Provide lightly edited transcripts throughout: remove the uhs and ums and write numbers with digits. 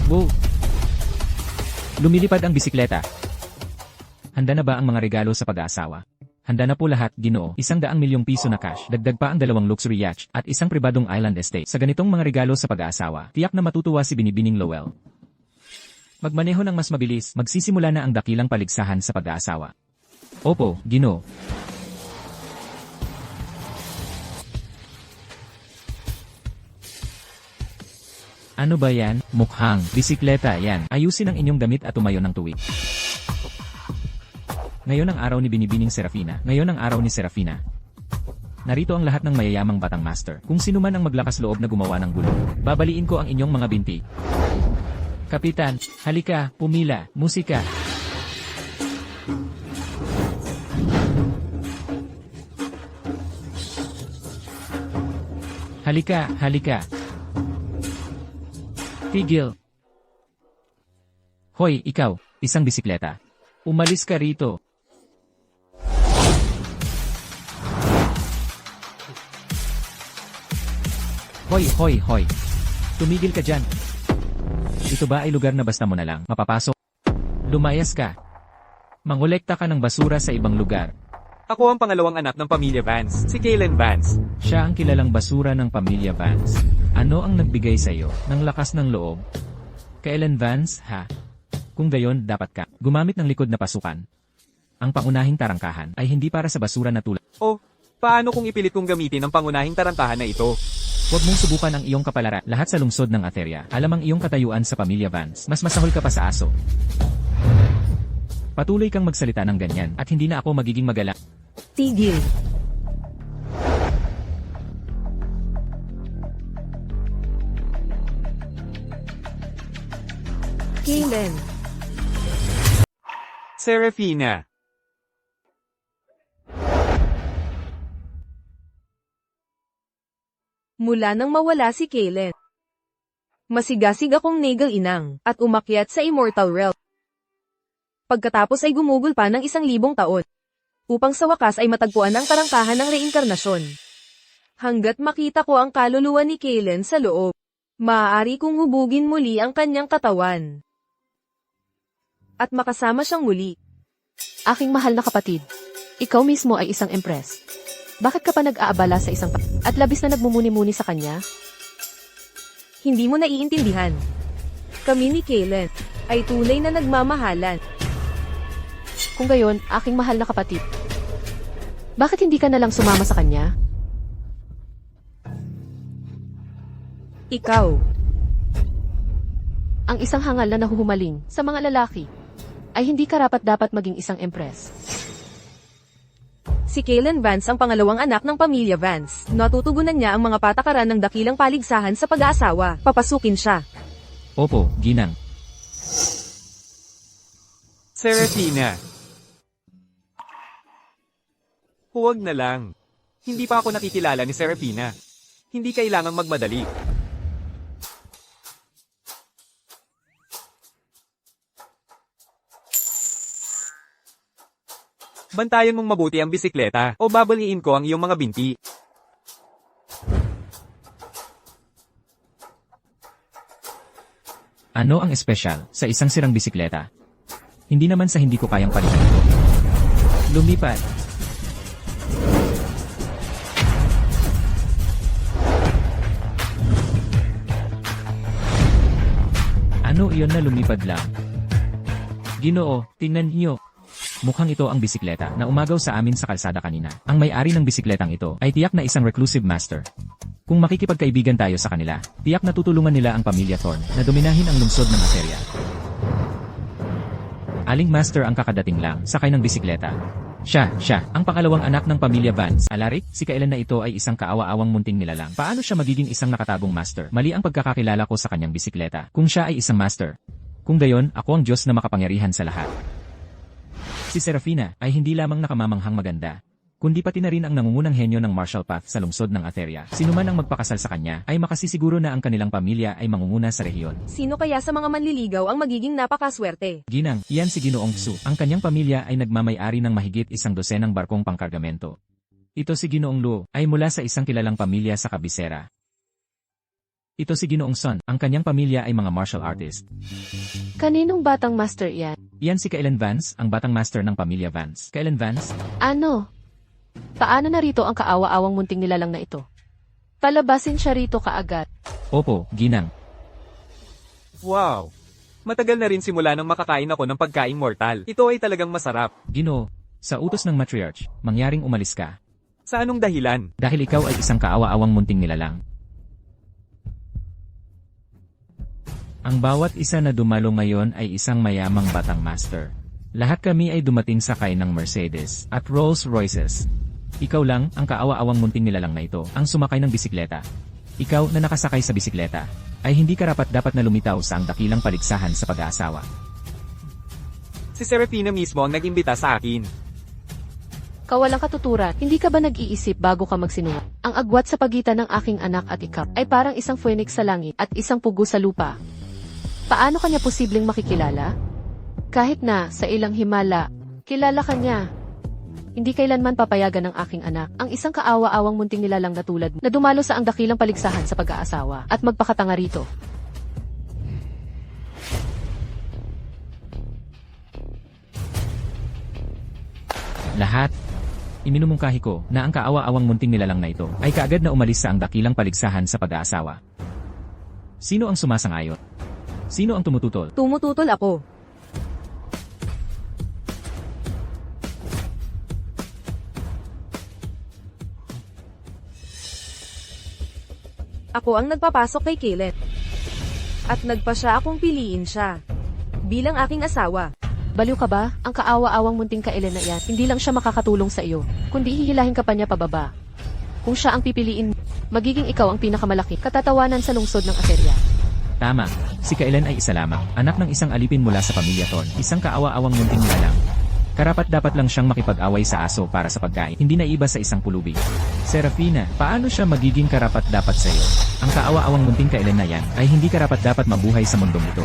Wow! Lumilipad ang bisikleta. Handa na ba ang mga regalo sa pag-aasawa? Handa na po lahat, Ginoo. 100 milyong piso na cash, dagdag pa ang 2 luxury yacht, at isang pribadong island estate. Sa ganitong mga regalo sa pag-aasawa, tiyak na matutuwa si Binibining Lowell. Magmaneho ng mas mabilis, magsisimula na ang dakilang paligsahan sa pag-aasawa. Opo, Ginoo. Ano ba yan? Mukhang bisikleta yan. Ayusin ang inyong damit at tumayo ng tuwid. Ngayon ang araw ni Binibining Serafina. Ngayon ang araw ni Serafina. Narito ang lahat ng mayayamang batang master. Kung sino man ang maglakas loob na gumawa ng gulo, babaliin ko ang inyong mga binti. Kapitan, halika, pumila, musika. Halika, halika. Tigil. Hoy, ikaw, isang bisikleta. Umalis ka rito. Hoy, hoy, hoy. Tumigil ka dyan. Ito ba ay lugar na basta mo na lang mapapasok? Lumayas ka. Mangolekta ka ng basura sa ibang lugar. Ako ang pangalawang anak ng pamilya Vance, si Kaylen Vance. Siya ang kilalang basura ng pamilya Vance. Ano ang nagbigay sa iyo ng lakas ng loob? Kaylen Vance, ha? Kung gayon, dapat ka gumamit ng likod na pasukan. Ang pangunahing tarangkahan ay hindi para sa basura na tulad. Oh, paano kung ipilit kong gamitin ang pangunahing tarangkahan na ito? Huwag mong subukan ang iyong kapalaran. Lahat sa lungsod ng Ateria, alam ang iyong katayuan sa pamilya Vance. Mas masahol ka pa sa aso. Patuloy kang magsalita ng ganyan at hindi na ako magiging magala. Tigil. Kaylen. Serafina. Mula nang mawala si Kaylen, masigasig akong nagal inang, at umakyat sa Immortal Realm. Pagkatapos ay gumugol pa ng 1,000 taon, upang sa wakas ay matagpuan ang tarangkahan ng reinkarnasyon. Hanggat makita ko ang kaluluwa ni Kaylen sa loob, maaari kong hubugin muli ang kanyang katawan. At makasama siyang muli. Aking mahal na kapatid, ikaw mismo ay isang empress. Bakit ka pa nag-aabala sa isang at labis na nagmumuni-muni sa kanya? Hindi mo naiintindihan. Kami ni Kaylen ay tunay na nagmamahalan. Kung gayon, aking mahal na kapatid, bakit hindi ka na lang sumama sa kanya? Ikaw. Ang isang hangal na nahuhumaling sa mga lalaki ay hindi karapat-dapat maging isang empress. Si Kaylen Vance ang pangalawang anak ng pamilya Vance. Natutugunan niya ang mga patakaran ng dakilang paligsahan sa pag-aasawa. Papasukin siya. Opo, Ginang. Serafina. Huwag na lang. Hindi pa ako nakikilala ni Serafina. Hindi kailangang magmadali. Bantayan mong mabuti ang bisikleta o babaliin ko ang iyong mga binti. Ano ang espesyal sa isang sirang bisikleta? Hindi naman sa hindi ko kayang palitan ito. Lumipad. Ano iyon na lumipad lang? Ginoo, tingnan niyo. Mukhang ito ang bisikleta na umagaw sa amin sa kalsada kanina. Ang may-ari ng bisikletang ito ay tiyak na isang reclusive master. Kung makikipagkaibigan tayo sa kanila, tiyak na tutulungan nila ang pamilya Thorn na dominahin ang lungsod ng Ateria. Aling master ang kakadating lang, sakay ng bisikleta. Siya, ang pangalawang anak ng pamilya Vance. Alarik, si Kaylen na ito ay isang kaawa-awang munting nilalang. Paano siya magiging isang nakatagong master? Mali ang pagkakakilala ko sa kanyang bisikleta. Kung siya ay isang master. Kung gayon, ako ang Diyos na makapangyarihan sa lahat. Si Serafina ay hindi lamang nakamamanghang maganda, kundi pati na rin ang nangungunang henyo ng martial path sa lungsod ng Ateria. Sino man ang magpakasal sa kanya ay makasisiguro na ang kanilang pamilya ay mangunguna sa rehiyon. Sino kaya sa mga manliligaw ang magiging napakaswerte? Ginang, iyan si Ginoong Xu. Ang kanyang pamilya ay nagmamay-ari ng mahigit 100 barkong pangkargamento. Ito si Ginoong Luo ay mula sa isang kilalang pamilya sa Kabisera. Ito si Ginoong Son. Ang kanyang pamilya ay mga martial artist. Kaninong batang master yan? Iyan si Kailan Vance, ang batang master ng pamilya Vance. Kailan Vance? Ano? Paano narito ang kaawa-awang munting nilalang na ito? Palabasin siya rito kaagad. Opo, Ginang. Wow! Matagal na rin simula nang makakain ako ng pagkaing mortal. Ito ay talagang masarap. Ginoo, sa utos ng matriarch, mangyaring umalis ka. Sa anong dahilan? Dahil ikaw ay isang kaawa-awang munting nilalang. Ang bawat isa na dumalo ngayon ay isang mayamang batang master. Lahat kami ay dumating sakay ng Mercedes at Rolls Royces. Ikaw lang, ang kaawa-awang munting nilalang na ito, ang sumakay ng bisikleta. Ikaw na nakasakay sa bisikleta, ay hindi karapat-dapat na lumitaw sa ang dakilang paligsahan sa pag-aasawa. Si Serafina mismo ang nag-imbita sa akin. Kawalang katuturan, hindi ka ba nag-iisip bago ka magsinungaling? Ang agwat sa pagitan ng aking anak at ikaw ay parang isang phoenix sa langit at isang pugo sa lupa. Paano kanya posibleng makikilala? Kahit na sa ilang himala, kilala kanya. Hindi kailanman papayagan ng aking anak ang isang kaawa-awang munting nilalang na tulad na dumalo sa ang dakilang paligsahan sa pag-aasawa at magpakatanga rito. Lahat. Iminumungkahi ko na ang kaawa-awang munting nilalang na ito ay kaagad na umalis sa ang dakilang paligsahan sa pag-aasawa. Sino ang sumasang-ayon? Sino ang tumututol? Tumututol ako. Ako ang nagpapasok kay Kailan. At nagpa siya akong piliin siya. Bilang aking asawa. Baliw ka ba? Ang kaawa-awang munting Kailan na yan, hindi lang siya makakatulong sa iyo, kundi hihilahin ka pa niya pababa. Kung siya ang pipiliin, magiging ikaw ang pinakamalaki katatawanan sa lungsod ng Aseria. Tama, si Kailan ay isa lamang, anak ng isang alipin mula sa pamilya Thorn, isang kaawa-awang munting nilalang. Karapat-dapat lang siyang makipag-away sa aso para sa pagkain, hindi na iba sa isang pulubi. Serafina, paano siya magiging karapat-dapat sa iyo? Ang kaawa-awang munting Kailan na yan ay hindi karapat-dapat mabuhay sa mundong ito.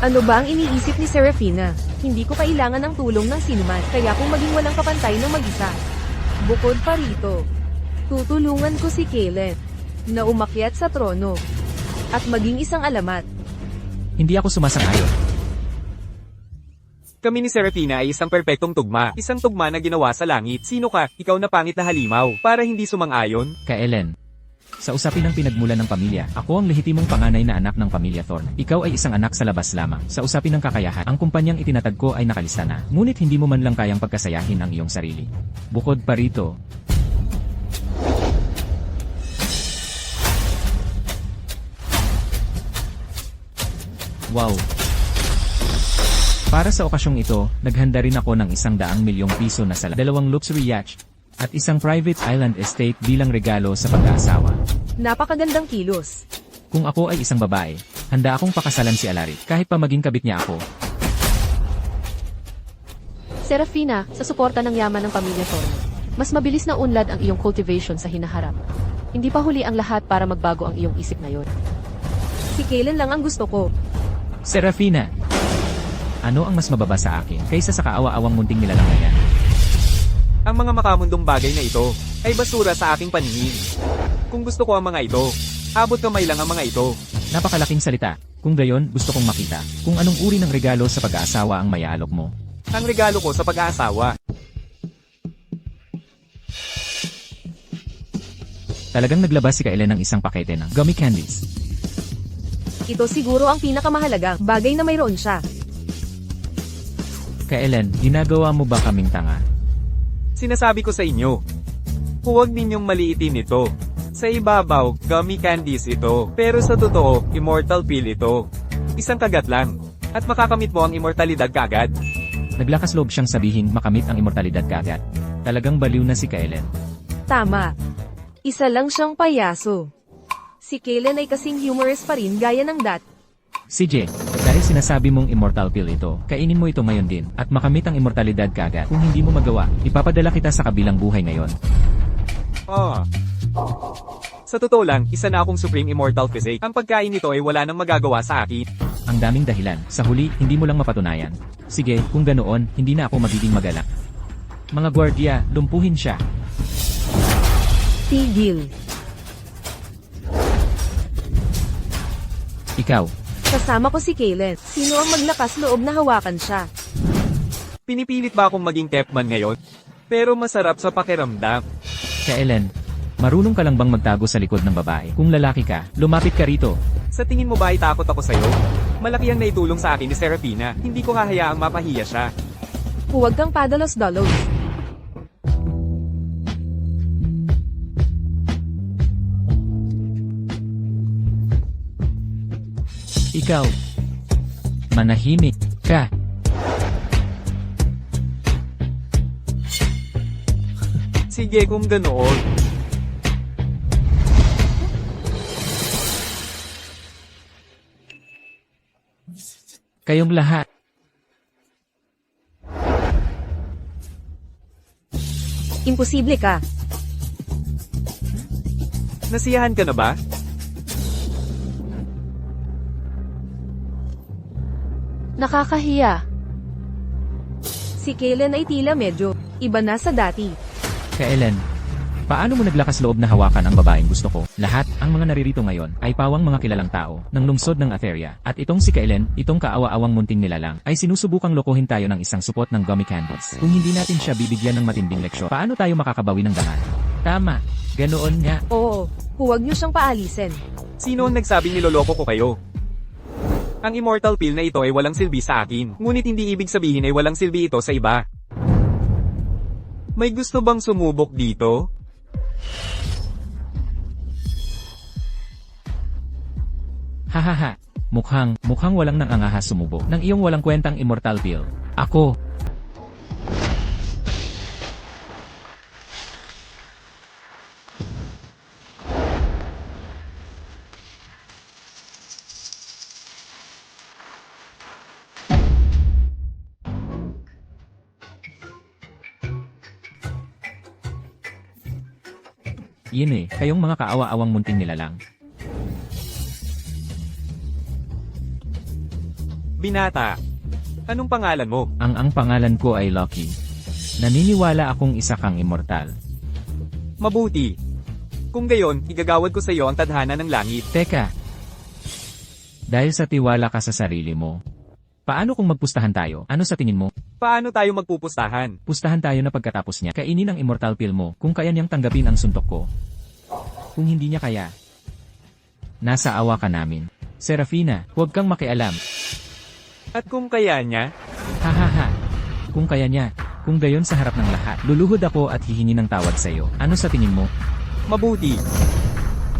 Ano ba ang iniisip ni Serafina? Hindi ko kailangan ng tulong ng sinuman, kaya kung maging walang kapantay ng mag-isa. Bukod pa rito, tutulungan ko si Kailan na umakyat sa trono at maging isang alamat. Hindi ako sumasang-ayon. Kami ni Serafina ay isang perpektong tugma. Isang tugma na ginawa sa langit. Sino ka? Ikaw na pangit na halimaw. Para hindi sumang-ayon? Kailan? Sa usapin ng pinagmulan ng pamilya, ako ang lehitimong panganay na anak ng pamilya Thorn. Ikaw ay isang anak sa labas lamang. Sa usapin ng kakayahan, ang kumpanyang itinatag ko ay nakalista na. Ngunit hindi mo man lang kayang pagkasayahin ang iyong sarili. Bukod pa rito, wow! Para sa okasyong ito, naghanda rin ako ng 100 milyong piso na sala, 2 luxury yacht, at isang private island estate bilang regalo sa pag-aasawa. Napakagandang kilos. Kung ako ay isang babae, handa akong pakasalan si Alaric kahit pa maging kabit niya ako. Serafina, sa suporta ng yaman ng pamilya Thorn, mas mabilis na unlad ang iyong cultivation sa hinaharap. Hindi pa huli ang lahat para magbago ang iyong isip ngayon. Si Kailan lang ang gusto ko. Serafina! Ano ang mas mababa sa akin kaysa sa kaawa-awang munting nilalang na yan? Ang mga makamundong bagay na ito ay basura sa aking paningin. Kung gusto ko ang mga ito, abot kamay lang ang mga ito. Napakalaking salita. Kung gayon, gusto kong makita kung anong uri ng regalo sa pag-aasawa ang mayaalok mo. Ang regalo ko sa pag-aasawa. Talagang naglabas si Kailan ng isang pakete ng gummy candies. Ito siguro ang pinakamahalagang bagay na mayroon siya. Kailan, ginagawa mo ba kaming tanga? Sinasabi ko sa inyo, huwag ninyong maliitin ito. Sa ibabaw, gummy candies ito. Pero sa totoo, immortal pill ito. Isang kagat lang. At makakamit mo ang immortalidad kaagad. Naglakas loob siyang sabihin makamit ang immortalidad kaagad. Talagang baliw na si Kailan. Tama. Isa lang siyang payaso. Si Kailan ay kasing humorous pa rin gaya ng dat. CJ, dahil sinasabi mong immortal pill ito, kainin mo ito ngayon din, at makamit ang immortalidad kaagad. Kung hindi mo magawa, ipapadala kita sa kabilang buhay ngayon. Sa totoo lang, isa na akong supreme immortal physique. Ang pagkain nito ay wala nang magagawa sa akin. Ang daming dahilan, sa huli, hindi mo lang mapatunayan. Sige, kung ganoon, hindi na ako magiging magalak. Mga gwardiya, lumpuhin siya. Tigil. Ikaw, Kasama ko si Kaylen. Sino ang maglakas loob na hawakan siya? Pinipilit ba akong maging Tepman ngayon? Pero masarap sa pakiramdam. Ellen, marunong ka lang bang magtago sa likod ng babae? Kung lalaki ka, lumapit ka rito. Sa tingin mo ba ay takot ako sa'yo? Malaki ang naitulong sa akin ni Serafina. Hindi ko hahayaang mapahiya siya. Huwag kang padalos-dalos. Ikaw, manahimik ka. Sige kung ganoon. Kayong lahat. Imposible ka. Nasiyahan ka na ba? Nakakahiya. Si Kaylen ay tila medyo iba na sa dati. Ellen, paano mo naglakas loob na hawakan ang babaeng gusto ko? Lahat, ang mga naririto ngayon, ay pawang mga kilalang tao, ng lungsod ng Atheria. At itong si Ellen, itong kaawa-awang munting nilalang, ay sinusubukang lokohin tayo ng isang supot ng gummy candies. Kung hindi natin siya bibigyan ng matinding leksyon, paano tayo makakabawi ng dangal? Tama, ganoon nga. Oo, huwag niyo siyang paalisin. Sino ang nagsabing niloloko ko kayo? Ang immortal pill na ito ay walang silbi sa akin. Ngunit hindi ibig sabihin ay walang silbi ito sa iba. May gusto bang sumubok dito? Hahaha, mukhang walang nang angahas sumubok ng iyong walang kwentang immortal pill. Ako. Yun eh, kayong mga kaawa-awang munting nilalang. Binata. Anong pangalan mo? Ang pangalan ko ay Lucky. Naniniwala akong isa kang immortal. Mabuti. Kung gayon, igagawad ko sa iyo ang tadhana ng langit. Teka. Dahil sa tiwala ka sa sarili mo, paano kung magpustahan tayo? Ano sa tingin mo? Paano tayo magpupustahan? Pustahan tayo na pagkatapos niya. Kainin ang immortal pill mo kung kaya niyang tanggapin ang suntok ko. Kung hindi niya kaya, nasa awa ka namin. Serafina, huwag kang makialam. At kung kaya niya? Hahaha. Kung kaya niya, kung gayon sa harap ng lahat, luluhod ako at hihingi ng tawad sa iyo. Ano sa tingin mo? Mabuti.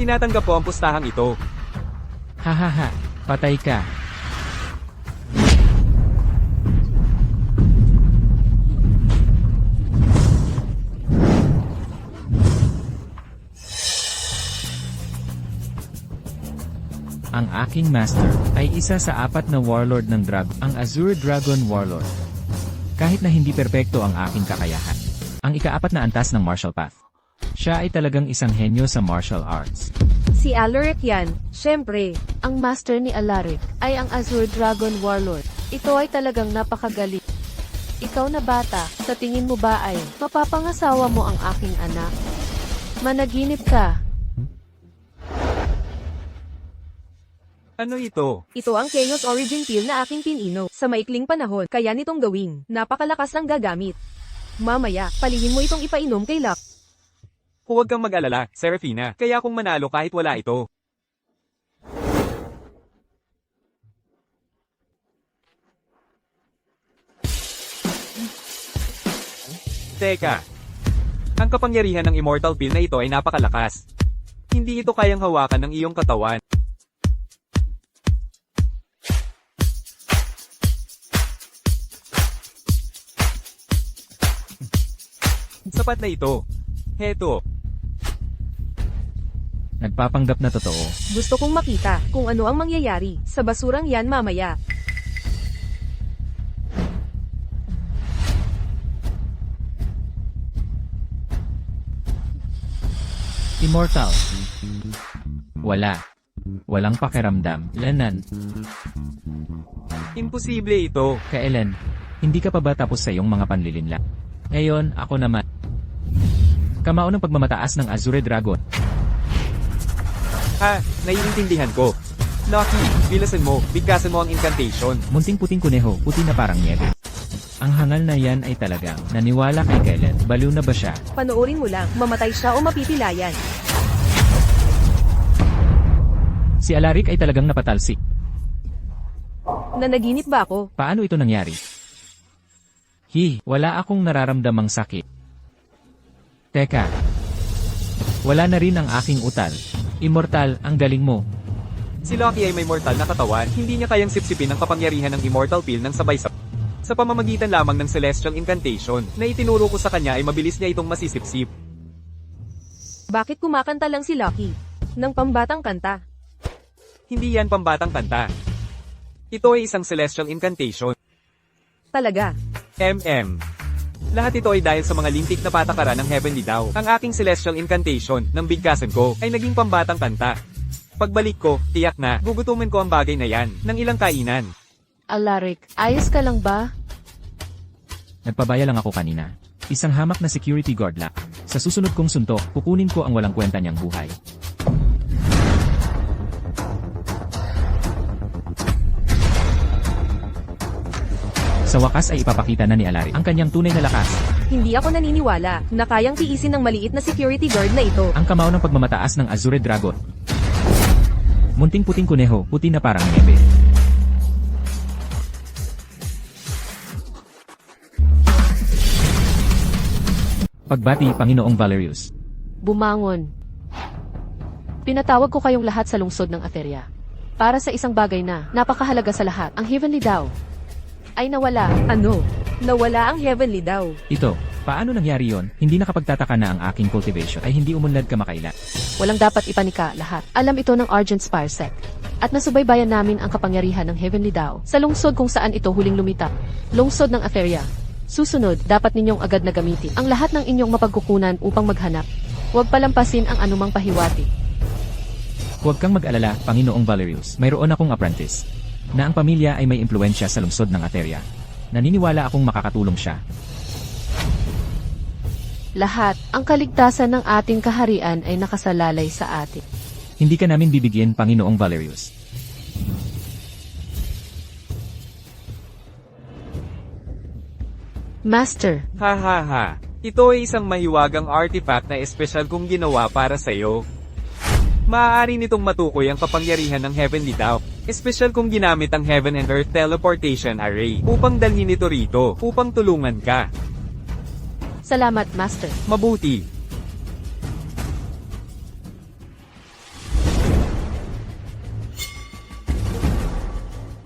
Tinatanggap ko ang pustahang ito. Hahaha. Patay ka. Ang aking master ay isa sa 4 na warlord ng ang Azure Dragon Warlord. Kahit na hindi perpekto ang aking kakayahan. Ang ika-4 na antas ng martial path. Siya ay talagang isang henyo sa martial arts. Si Alaric yan, syempre. Ang master ni Alaric ay ang Azure Dragon Warlord. Ito ay talagang napakagaling. Ikaw na bata, sa tingin mo ba ay mapapangasawa mo ang aking anak? Managinip ka. Ano ito? Ito ang Chaos Origin Pill na aking pinino. Sa maikling panahon, kaya nitong gawing. Napakalakas ng gagamit. Mamaya, palihim mo itong ipainom kay Luck. Huwag kang mag-alala, Serafina. Kaya kung manalo kahit wala ito. Teka. Ang kapangyarihan ng immortal pill na ito ay napakalakas. Hindi ito kayang hawakan ng iyong katawan. Sapat na ito. Heto. Nagpapanggap na totoo. Gusto kong makita kung ano ang mangyayari sa basurang yan mamaya. Immortal. Wala. Walang pakiramdam. Lanan. Imposible ito. Ellen, hindi ka pa ba tapos sa iyong mga panlilinla? Ngayon, ako naman. Kamao ng pagmamataas ng Azure Dragon. Ha, naiintindihan ko. Lucky, bilasan mo, bigkasan mo ang incantation. Munting puting kuneho, puti na parang niebe. Ang hangal na yan ay talagang naniwala kay Kellen. Baliw na ba siya? Panoorin mo lang, mamatay siya o mapipilayan. Si Alaric ay talagang napatalsik. Nanaginip ba ako? Paano ito nangyari? Wala akong nararamdamang sakit. Teka. Wala na rin ang aking utal. Immortal, ang galing mo. Si Lucky ay may mortal na katawan, hindi niya kayang sipsipin ang kapangyarihan ng immortal pill ng sabay-sabay. Sa pamamagitan lamang ng celestial incantation, na itinuro ko sa kanya ay mabilis niya itong masisipsip. Bakit kumakanta lang si Lucky? Ng pambatang kanta. Hindi yan pambatang kanta. Ito ay isang celestial incantation. Talaga. Lahat ito ay dahil sa mga lintik na patakaran ng Heavenly Daw. Ang aking celestial incantation, ng bigkasan ko, ay naging pambatang kanta. Pagbalik ko, tiyak na, gugutumin ko ang bagay na yan, ng ilang kainan. Alaric, ayos ka lang ba? Nagpabaya lang ako kanina. Isang hamak na security guard lang. Sa susunod kong suntok, kukunin ko ang walang kwenta niyang buhay. Sa wakas ay ipapakita na ni Alaric ang kanyang tunay na lakas. Hindi ako naniniwala na kayang tiisin ng maliit na security guard na ito. Ang kamao ng pagmamataas ng Azure Dragon. Munting puting kuneho, puti na parang niebe. Pagbati, Panginoong Valerius. Bumangon. Pinatawag ko kayong lahat sa lungsod ng Atheria. Para sa isang bagay na napakahalaga sa lahat, ang Heavenly Daw ay nawala. Ano? Nawala ang Heavenly Daw. Ito, paano nangyari yon? Hindi nakapagtataka na ang aking cultivation ay hindi umunlad kamakailan. Walang dapat ipanika lahat. Alam ito ng Argent Spire Sect. At nasubaybayan namin ang kapangyarihan ng Heavenly Daw sa lungsod kung saan ito huling lumitaw. Lungsod ng Atheria. Susunod, dapat ninyong agad na gamitin ang lahat ng inyong mapagkukunan upang maghanap. Huwag palampasin ang anumang pahiwati. Huwag kang mag-alala, Panginoong Valerius. Mayroon akong apprentice na ang pamilya ay may impluensya sa lungsod ng Atheria. Naniniwala akong makakatulong siya. Lahat, ang kaligtasan ng ating kaharian ay nakasalalay sa atin. Hindi ka namin bibigyan, Panginoong Valerius. Master, Ha. Ito ay isang mahiwagang artifact na espesyal kong ginawa para sa'yo. Maaari nitong matukoy ang kapangyarihan ng Heavenly Daw. Espesyal kong ginamit ang Heaven and Earth Teleportation Array upang dalhin ito rito, upang tulungan ka. salamat, Master. Mabuti.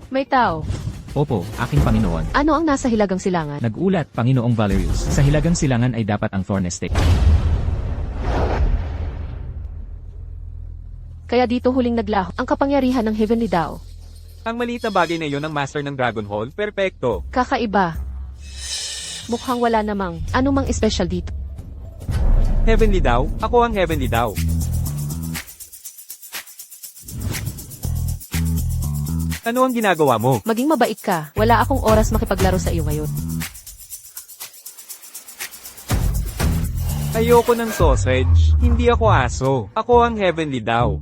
May tao. Opo, aking Panginoon. Ano ang nasa hilagang silangan? Nagulat, Panginoong Valerius. Sa hilagang silangan ay dapat ang Thorn Stick. Kaya dito huling naglaho ang kapangyarihan ng Heavenly Daw. Ang maliit na bagay na yon ng Master ng Dragon Hall, perpekto. Kakaiba. Mukhang wala namang anumang espesyal dito. Heavenly Daw? Ako ang Heavenly Daw. Ano ang ginagawa mo? Maging mabait ka. Wala akong oras makipaglaro sa iyo ngayon. Ayoko ng sausage. Hindi ako aso. Ako ang Heavenly Daw.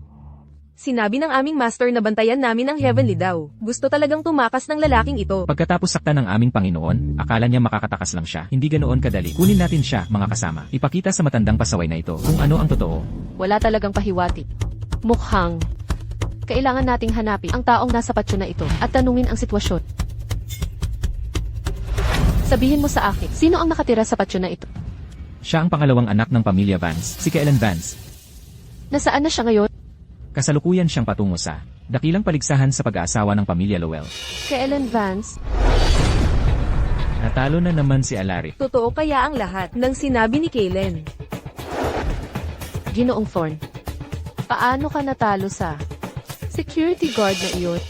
Sinabi ng aming master na bantayan namin ang Heavenly Daw. Gusto talagang tumakas ng lalaking ito. Pagkatapos saktan ng aming Panginoon, akala niya makakatakas lang siya. Hindi ganoon kadali. Kunin natin siya, mga kasama. Ipakita sa matandang pasaway na ito kung ano ang totoo. Wala talagang pahiwati. Mukhang kailangan nating hanapin ang taong nasa patyo na ito at tanungin ang sitwasyon. Sabihin mo sa akin, sino ang nakatira sa patyo na ito? Siya ang pangalawang anak ng pamilya Vance, si Kellen Vance. Nasaan na siya ngayon? Kasalukuyan siyang patungo sa dakilang paligsahan sa pag-aasawa ng pamilya Lowell. Kellen Vance? Natalo na naman si Alaric. Totoo kaya ang lahat ng sinabi ni Kaylen. Ginoong Thorn. Paano ka natalo sa security guard na iyon?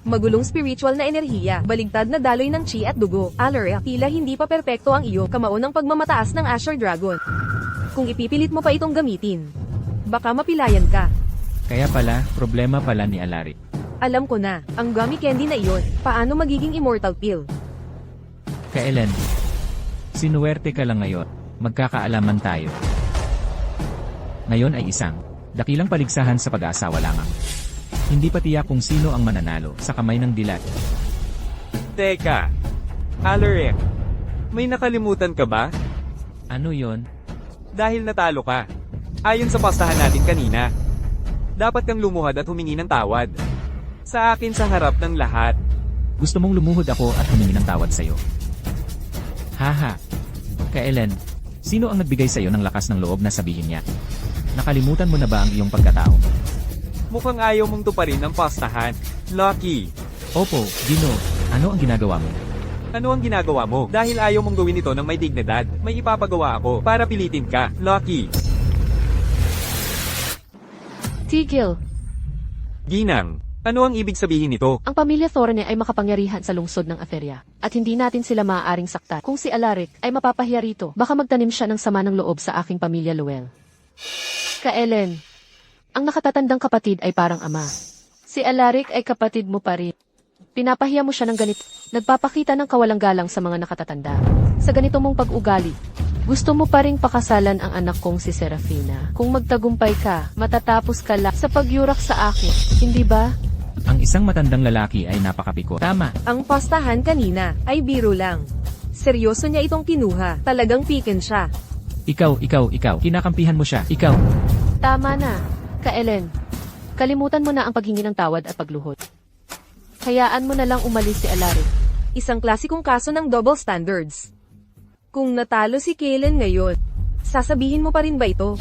Magulong spiritual na enerhiya, baligtad na daloy ng chi at dugo. Alaric, tila hindi pa perpekto ang iyo, kamao ng pagmamataas ng Azure Dragon. Kung ipipilit mo pa itong gamitin, baka mapilayan ka. Kaya pala, problema pala ni Alaric. Alam ko na, ang gummy candy na iyon, paano magiging immortal pill? Kailan? Sinuwerte ka lang ngayon. Magkakaalaman tayo. Ngayon ay isang Dakilang paligsahan sa pag-aasawa lamang. Hindi pa tiyak kung sino ang mananalo sa kamay ng dilat. Teka. Alaric, may nakalimutan ka ba? Ano yon? Dahil natalo ka. Ayon sa pastahan natin kanina. Dapat kang lumuhad at humingi ng tawad. Sa akin sa harap ng lahat. Gusto mong lumuhod ako at humingi ng tawad sa'yo. Haha. Kailan? Sino ang nagbigay sa'yo ng lakas ng loob na sabihin niya? Nakalimutan mo na ba ang iyong pagkatao? Mukhang ayaw mong tuparin ang pastahan. Lucky. Opo, Gino. Ano ang ginagawa mo? Ano ang ginagawa mo? Dahil ayaw mong gawin ito ng may dignidad, may ipapagawa ako para pilitin ka. Lucky. Tigil. Ginang. Ano ang ibig sabihin nito? Ang pamilya Thorne ay makapangyarihan sa lungsod ng Aferia, at hindi natin sila maaaring saktan. Kung si Alaric ay mapapahiya rito, baka magtanim siya ng sama ng loob sa aking pamilya Luel. Kaelen, ang nakatatandang kapatid ay parang ama. Si Alaric ay kapatid mo pa rin. Pinapahiya mo siya ng ganito. Nagpapakita ng kawalang galang sa mga nakatatanda. Sa ganito mong pag-ugali, gusto mo pa ring pakasalan ang anak kong si Serafina. Kung magtagumpay ka, matatapos ka lang sa pagyurak sa akin, hindi ba? Ang isang matandang lalaki ay napakapiko. Tama. Ang pastahan kanina ay biro lang. Seryoso niya itong kinuha. Talagang pikin siya. Ikaw. Kinakampihan mo siya. Ikaw. Tama na, Kaelen. Kalimutan mo na ang paghingi ng tawad at pagluhod. Hayaan mo na lang umalis si Alaric. Isang klasikong kaso ng double standards. Kung natalo si Kaylen ngayon, sasabihin mo pa rin ba ito?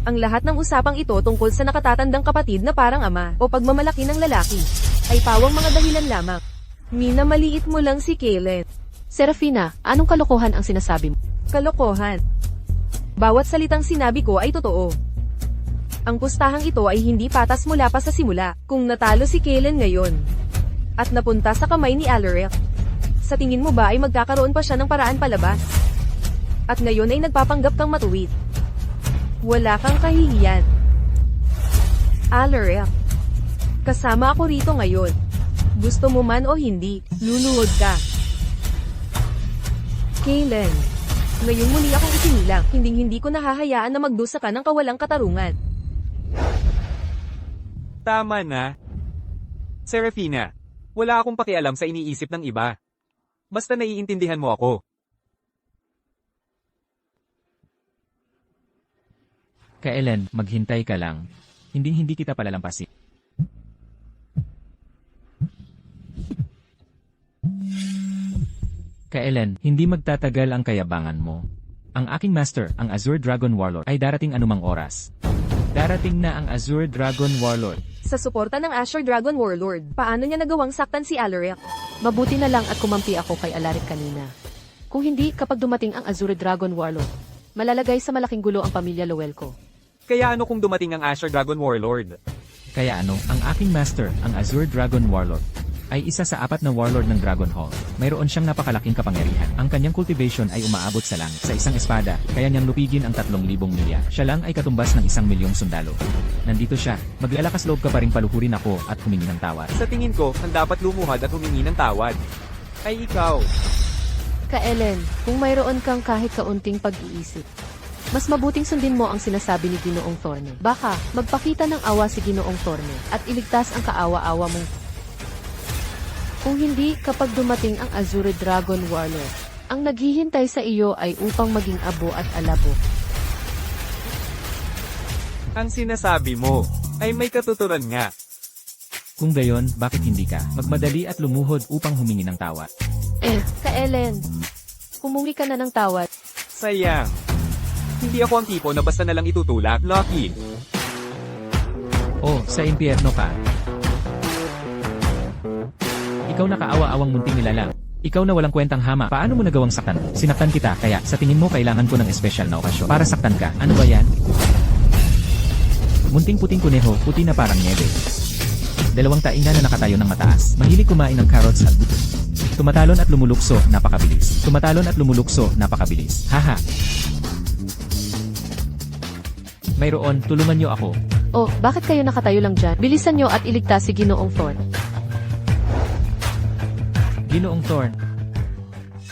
Ang lahat ng usapang ito tungkol sa nakatatandang kapatid na parang ama o pagmamalaki ng lalaki ay pawang mga dahilan lamang. Minamaliit mo lang si Kaylen. Serafina, anong kalokohan ang sinasabi mo? Kalokohan. Bawat salitang sinabi ko ay totoo. Ang pustahang ito ay hindi patas mula pa sa simula. Kung natalo si Kaylen ngayon at napunta sa kamay ni Alaric, sa tingin mo ba ay magkakaroon pa siya ng paraan palabas? At ngayon ay nagpapanggap kang matuwid. Wala kang kahihiyan. Alaric, kasama ako rito ngayon. Gusto mo man o hindi, luluhod ka. Kaylen, ngayon muli akong isinilang, hindi ko nahahayaan na magdusa ka ng kawalang katarungan. Tama na. Serafina, wala akong pakialam sa iniisip ng iba. Basta naiintindihan mo ako. Kailan, maghintay ka lang. Hindi kita palalampasin. Kailan, hindi magtatagal ang kayabangan mo. Ang aking master, ang Azure Dragon Warlord, ay darating anumang oras. Darating na ang Azure Dragon Warlord. Sa suporta ng Azure Dragon Warlord, paano niya nagawang saktan si Alaric? Mabuti na lang at kumampi ako kay Alaric kanina. Kung hindi, kapag dumating ang Azure Dragon Warlord, malalagay sa malaking gulo ang pamilya Lowell ko. Kaya ano kung dumating ang Azure Dragon Warlord? Kaya ano, ang aking master, ang Azure Dragon Warlord, ay isa sa 4 na warlord ng Dragon Hall. Mayroon siyang napakalaking kapangyarihan. Ang kanyang cultivation ay umaabot sa langit. Sa isang espada, kaya niyang lupigin ang 3,000 milya. Siya lang ay katumbas ng 1,000,000 sundalo. Nandito siya, maglalakas loob ka pa ring paluhurin ako at humingi ng tawad. Sa tingin ko, ang dapat lumuhad at humingi ng tawad ay ikaw. Kaelen, kung mayroon kang kahit kaunting pag-iisip, mas mabuting sundin mo ang sinasabi ni Ginoong Thorne. Baka, magpakita ng awa si Ginoong Thorne at iligtas ang kaawa-awa mong. Kung hindi, kapag dumating ang Azure Dragon Warlord, ang naghihintay sa iyo ay upang maging abo at alabo. Ang sinasabi mo ay may katuturan nga. Kung gayon, bakit hindi ka magmadali at lumuhod upang humingi ng tawad? Kaelen, humungi ka na ng tawad. Sayang. Hindi ako ang tipo na basta na lang itutulak. Lucky. Oh, sa impyerno ka. Ikaw na kaawa-awang munting nilalang. Ikaw na walang kwentang hama. Paano mo nagawang saktan? Sinaktan kita, kaya sa tingin mo kailangan ko ng espesyal na okasyon para saktan ka. Ano ba yan? Munting puting kuneho, puti na parang niebe. 2 tainga na nakatayo ng mataas. Mahilig kumain ng carrots at buto. Tumatalon at lumulukso, napakabilis. Tumatalon at lumulukso, napakabilis. Haha. Mayroon, tulungan niyo ako. Oh, bakit kayo nakatayo lang dyan? Bilisan nyo at iligtas si Ginoong Thorne. Ginoong Thorne.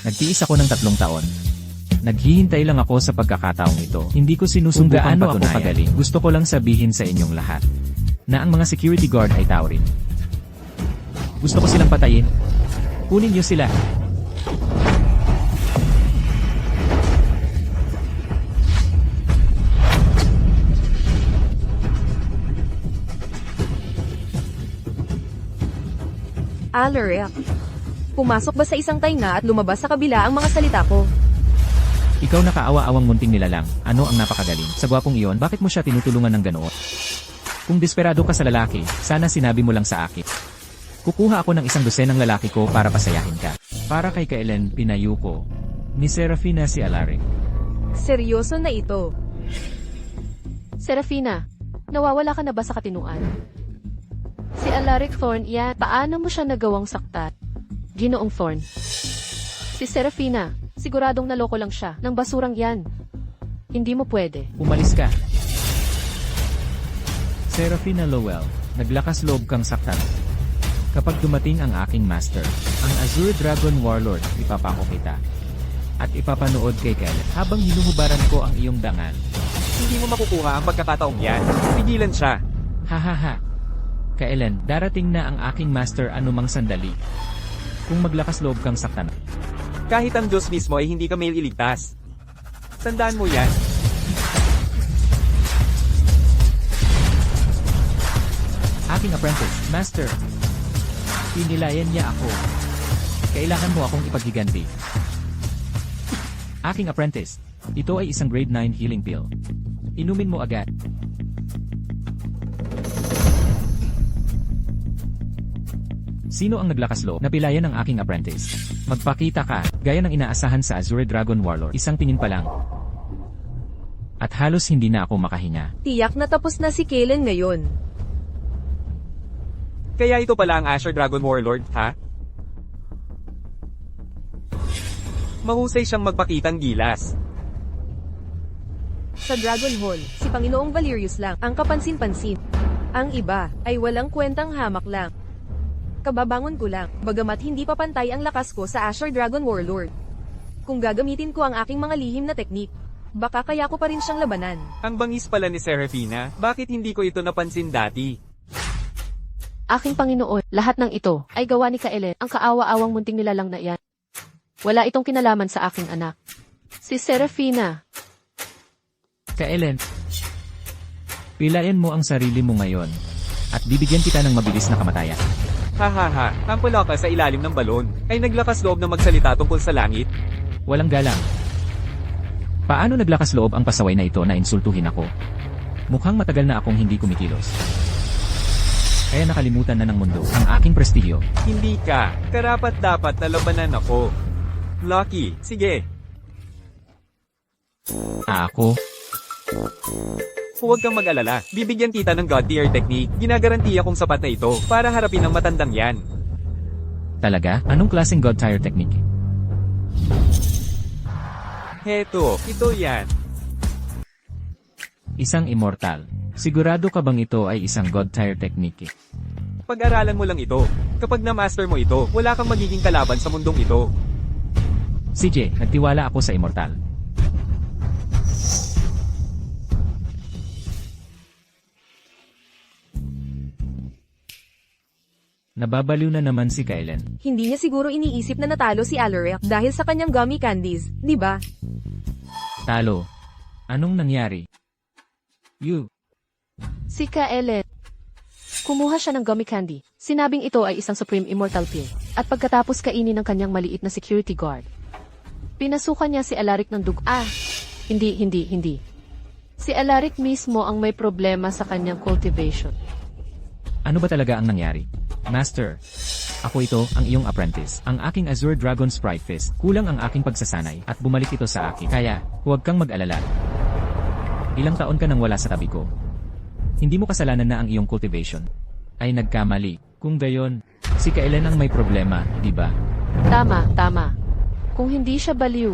Nagtiis ako ng 3 taon. Naghihintay lang ako sa pagkakataong ito. Hindi ko sinusubukan Kung gaano ako patunayan. kagaling. Gusto ko lang sabihin sa inyong lahat na ang mga security guard ay tao rin. Gusto ko silang patayin. Kunin niyo sila. Alaric. Pumasok ba sa isang tainga at lumabas sa kabila ang mga salita ko? Ikaw na kaawa-awang munting nilalang. Ano ang napakagaling? Sa gwapong iyon, bakit mo siya tinutulungan ng ganoon? Kung desperado ka sa lalaki, sana sinabi mo lang sa akin. Kukuha ako ng 100 ng lalaki ko para pasayahin ka. Para kay Kailen, pinayu ko. Ni Serafina si Alaric. Seryoso na ito. Serafina, nawawala ka na ba sa katinuan? Si Alaric Thorn, yan. Paano mo siya nagawang saktan? Ginoong Thorn. Si Serafina, siguradong naloko lang siya ng basurang yan. Hindi mo pwede. Umalis ka. Serafina Lowell, naglakas loob kang saktan. Kapag dumating ang aking master, ang Azure Dragon Warlord, ipapako kita. At ipapanood kay Kailen habang hinuhubaran ko ang iyong dangal. Hindi mo makukuha ang pagkakataong yan. Pigilan siya. Hahaha. Kailen, darating na ang aking master anumang sandali. Kung maglakas loob kang saktan. Kahit ang Diyos mismo ay hindi ka may iligtas. Tandaan mo yan. Aking apprentice, master. Pinilayan niya ako. Kailangan mo akong ipaghiganti. Aking apprentice, ito ay isang grade 9 healing pill. Inumin mo agad. Sino ang naglakas loob na pilayan ng aking apprentice? Magpakita ka, gaya ng inaasahan sa Azure Dragon Warlord. Isang tingin pa lang. At halos hindi na ako makahinga. Tiyak na tapos na si Kailen ngayon. Kaya ito pala ang Azure Dragon Warlord, ha? Mahusay siyang magpakitang gilas. Sa Dragon Hall, si Panginoong Valerius lang ang kapansin-pansin. Ang iba ay walang kwentang hamak lang. Kababangon ko lang, bagamat hindi pa pantay ang lakas ko sa Azure Dragon Warlord. Kung gagamitin ko ang aking mga lihim na teknik, baka kaya ko pa rin siyang labanan. Ang bangis pala ni Serafina, bakit hindi ko ito napansin dati? Aking Panginoon, lahat ng ito ay gawa ni Kailen, ang kaawa-awang munting nilalang na iyan. Wala itong kinalaman sa aking anak. Si Serafina. Kailen, pilayan mo ang sarili mo ngayon. At bibigyan kita ng mabilis na kamatayan. Hahaha, ang pula ka sa ilalim ng balon, ay naglakas loob na magsalita tungkol sa langit. Walang galang. Paano naglakas loob ang pasaway na ito na insultuhin ako? Mukhang matagal na akong hindi kumikilos. Kaya nakalimutan na ng mundo ang aking prestihyo. Hindi ka, karapat dapat na labanan ako. Lucky, sige. Ako? Huwag kang mag-alala, bibigyan kita ng God tier technique. Ginagarantiya kong sapat na ito para harapin ang matandang yan. Talaga? Anong klaseng God Tier technique? Heto, ito yan. Isang immortal. Sigurado ka bang ito ay isang God Tier technique? Pag-aralan mo lang ito. Kapag na-master mo ito, wala kang magiging kalaban sa mundong ito. CJ, nagtiwala ako sa immortal. Nababaliw na naman si Kailen. Hindi niya siguro iniisip na natalo si Alaric dahil sa kanyang gummy candies, di ba? Talo. Anong nangyari? Si Kailen. Kumuha siya ng gummy candy. Sinabing ito ay isang supreme immortal pill. At pagkatapos kainin ng kanyang maliit na security guard, pinasukan niya si Alaric ng dugo. Hindi. Si Alaric mismo ang may problema sa kanyang cultivation. Ano ba talaga ang nangyari? Master, ako ito, ang iyong apprentice. Ang aking Azure Dragon Sprite Fist. Kulang ang aking pagsasanay at bumalik ito sa akin. Kaya, huwag kang mag-alala. Ilang taon ka nang wala sa tabi ko. Hindi mo kasalanan na ang iyong cultivation ay nagkamali. Kung gayon, si Kailen ang may problema, di ba? Tama. Kung hindi siya baliw,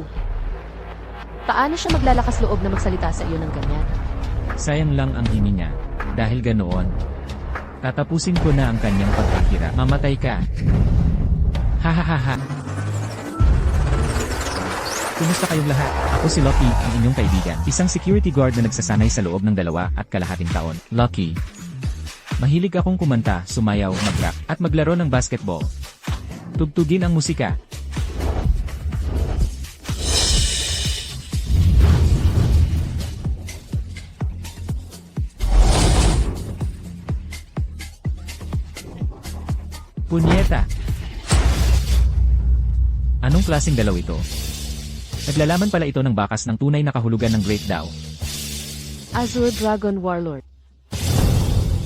paano siya maglalakas loob na magsalita sa iyo ng ganyan? Sayang lang ang hini niya. Dahil ganoon, tatapusin ko na ang kanyang paghihirap. Mamatay ka. Hahaha. Kumusta kayong lahat? Ako si Lucky, ang inyong kaibigan. Isang security guard na nagsasanay sa loob ng 2.5 taon. Lucky. Mahilig akong kumanta, sumayaw, mag-rap, at maglaro ng basketball. Tugtugin ang musika. Punyeta! Anong klaseng galaw ito? Naglalaman pala ito ng bakas ng tunay na kahulugan ng Great Dao. Azure Dragon Warlord.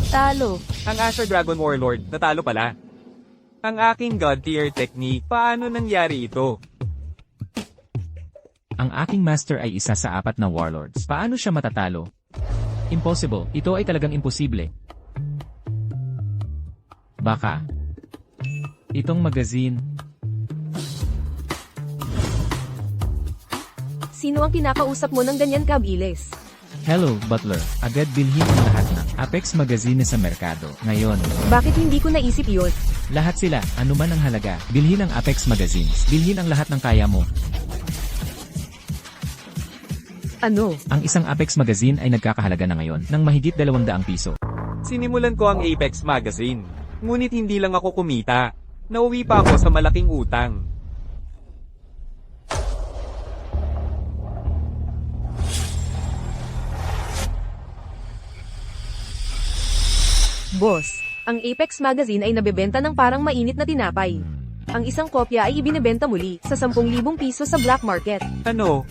Talo. Ang Azure Dragon Warlord, natalo pala. Ang aking God tier technique, paano nangyari ito? Ang aking master ay isa sa 4 na warlords. Paano siya matatalo? Impossible. Ito ay talagang imposible. Baka. Itong magazine. Sino ang kinakausap mo ng ganyan kabilis? Hello, Butler. Agad bilhin ang lahat ng Apex Magazine sa merkado. Ngayon, Bakit hindi ko naisip yun? lahat sila, anuman ang halaga, bilhin ang Apex Magazines. Bilhin ang lahat ng kaya mo. Ano? Ang isang Apex Magazine ay nagkakahalaga na ngayon ng mahigit 200 piso. Sinimulan ko ang Apex Magazine. Ngunit hindi lang ako kumita. Nauwi pa ako sa malaking utang. Boss, ang Apex Magazine ay nabebenta ng parang mainit na tinapay. Ang isang kopya ay ibinebenta muli sa 10,000 piso sa black market. Ano?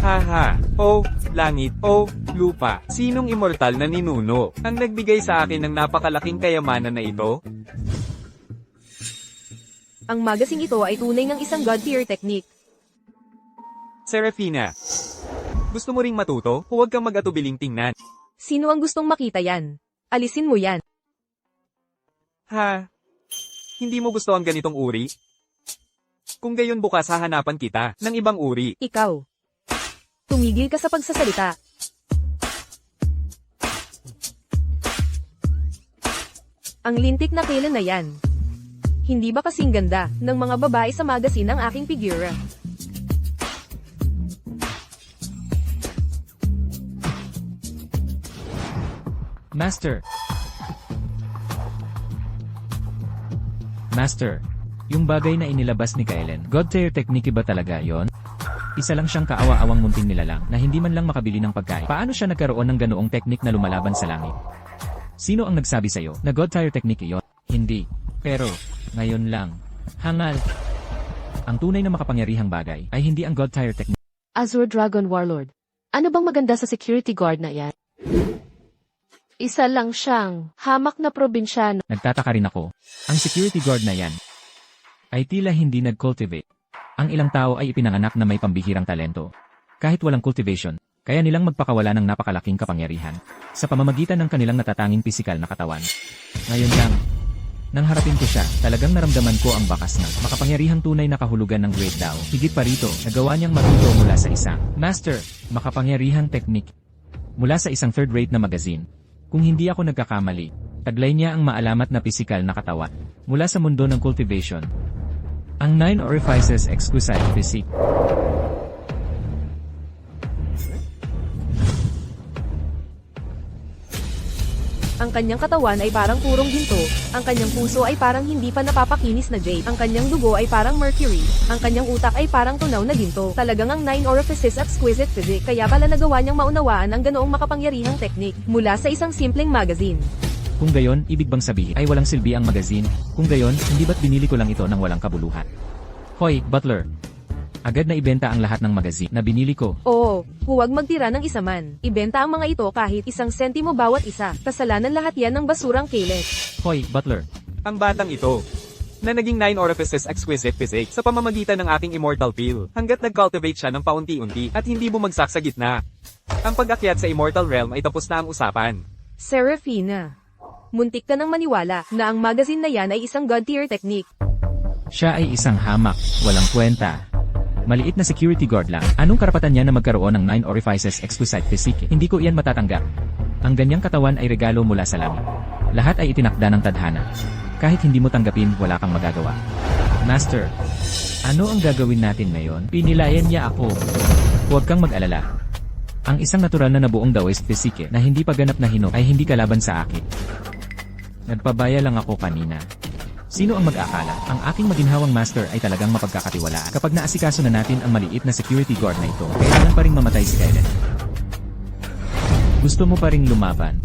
Haha. Oh, langit. Oh, lupa. Sinong immortal na ninuno ang nagbigay sa akin ng napakalaking kayamanan na ito? Ang magazine ito ay tunay ng isang god tier technique. Serafina. Gusto mo ring matuto? Huwag kang mag-atubiling tingnan. Sino ang gustong makita yan? Alisin mo yan. Ha? Hindi mo gusto ang ganitong uri? Kung gayon bukas hahanapan kita ng ibang uri. Ikaw. Tumigil ka sa pagsasalita. Ang lintik na kailan na yan. Hindi ba kasing ganda ng mga babae sa magazine ang aking figura? Master. Master. Yung bagay na inilabas ni Kailen, God tier technique ba talaga yon? Isa lang siyang kaawa-awang munting nilalang na hindi man lang makabili ng pagkain. Paano siya nagkaroon ng ganoong technique na lumalaban sa langit? Sino ang nagsabi sa'yo na God tier technique yon? Hindi. Pero, ngayon lang. Hangal. Ang tunay na makapangyarihang bagay ay hindi ang God tier technique. Azure Dragon Warlord. Ano bang maganda sa security guard na yan? Isa lang siyang hamak na probinsyano. Nagtataka rin ako. Ang security guard na yan ay tila hindi nag-cultivate. Ang ilang tao ay ipinanganak na may pambihirang talento. Kahit walang cultivation, kaya nilang magpakawala ng napakalaking kapangyarihan sa pamamagitan ng kanilang natatanging pisikal na katawan. Ngayon lang, nang harapin ko siya, talagang naramdaman ko ang bakas ng makapangyarihang tunay na kahulugan ng Great Dao. Higit pa rito, nagawa niyang matuto mula sa isang master, makapangyarihang technique mula sa isang third-rate na magazine. Kung hindi ako nagkakamali, taglay niya ang maalamat na pisikal na katawan mula sa mundo ng cultivation. Ang 9 Orifices Exquisite Physique. Ang kanyang katawan ay parang purong ginto, ang kanyang puso ay parang hindi pa napapakinis na jade, ang kanyang dugo ay parang mercury, ang kanyang utak ay parang tunaw na ginto. Talagang ang 9 Orifices Exquisite Physique, kaya pala nagawa niyang maunawaan ang ganoong makapangyarihang teknik mula sa isang simpleng magazine. Kung gayon, ibig bang sabihin ay walang silbi ang magazine? Kung gayon, hindi ba't binili ko lang ito ng walang kabuluhan? Hoy, Butler! Agad na ibenta ang lahat ng magazine na binili ko. Oo, huwag magtira ng isa man. Ibenta ang mga ito kahit 1 sentimo bawat isa. Kasalanan lahat yan ng basurang Kailen. Hoy, Butler! Ang batang ito, na naging 9 Orifices Exquisite Physique sa pamamagitan ng aking Immortal Pill, hanggat nag-cultivate siya ng paunti-unti at hindi bumagsak sa gitna. Ang pag-akyat sa Immortal Realm ay tapos na ang usapan. Serafina. Muntik ka nang maniwala na ang magazine na yan ay isang god tier technique. Siya ay isang hamak, walang kwenta. Maliit na security guard lang. Anong karapatan niya na magkaroon ng 9 Orifices Exquisite Physique? Hindi ko iyan matatanggap. Ang ganyang katawan ay regalo mula sa langit. Lahat ay itinakda ng tadhana. Kahit hindi mo tanggapin, wala kang magagawa. Master, Ano ang gagawin natin ngayon? Pinilayan niya ako. Huwag kang mag-alala. Ang isang natural na nabuong Daoist physique na hindi pa ganap na hinok ay hindi kalaban sa akin. Nagpabaya lang ako kanina. Sino ang mag-akala? Ang aking maginhawang master ay talagang mapagkakatiwalaan. Kapag naasikaso na natin ang maliit na security guard na ito, kailangan pa ring mamatay si Kailen. Gusto mo pa ring lumaban?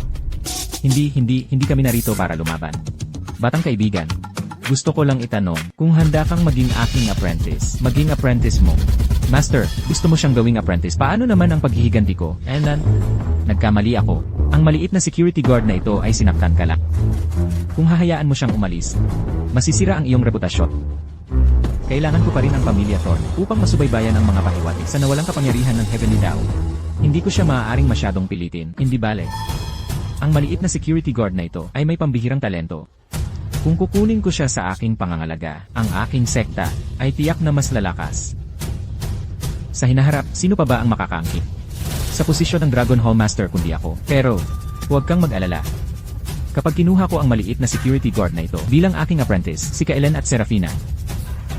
Hindi kami narito para lumaban. Batang kaibigan, gusto ko lang itanong, kung handa kang maging aking apprentice, maging apprentice mo. Master, gusto mo siyang gawing apprentice. Paano naman ang paghihiganti ko? Nagkamali ako. Ang maliit na security guard na ito ay sinaktan ka lang. Kung hahayaan mo siyang umalis, masisira ang iyong reputasyon. Kailangan ko pa rin ang pamilya Thorn upang masubaybayan ang mga pahiwatig sa nawalang kapangyarihan ng Heavenly Dao. Hindi ko siya maaaring masyadong pilitin, hindi bale. Ang maliit na security guard na ito ay may pambihirang talento. Kung kukunin ko siya sa aking pangangalaga, ang aking sekta ay tiyak na mas lalakas. Sa hinaharap, sino pa ba ang makakaangkit? Sa posisyon ng Dragon Hall Master kundi ako. Pero, huwag kang mag-alala. Kapag kinuha ko ang maliit na security guard na ito bilang aking apprentice, si Kailen at Serafina,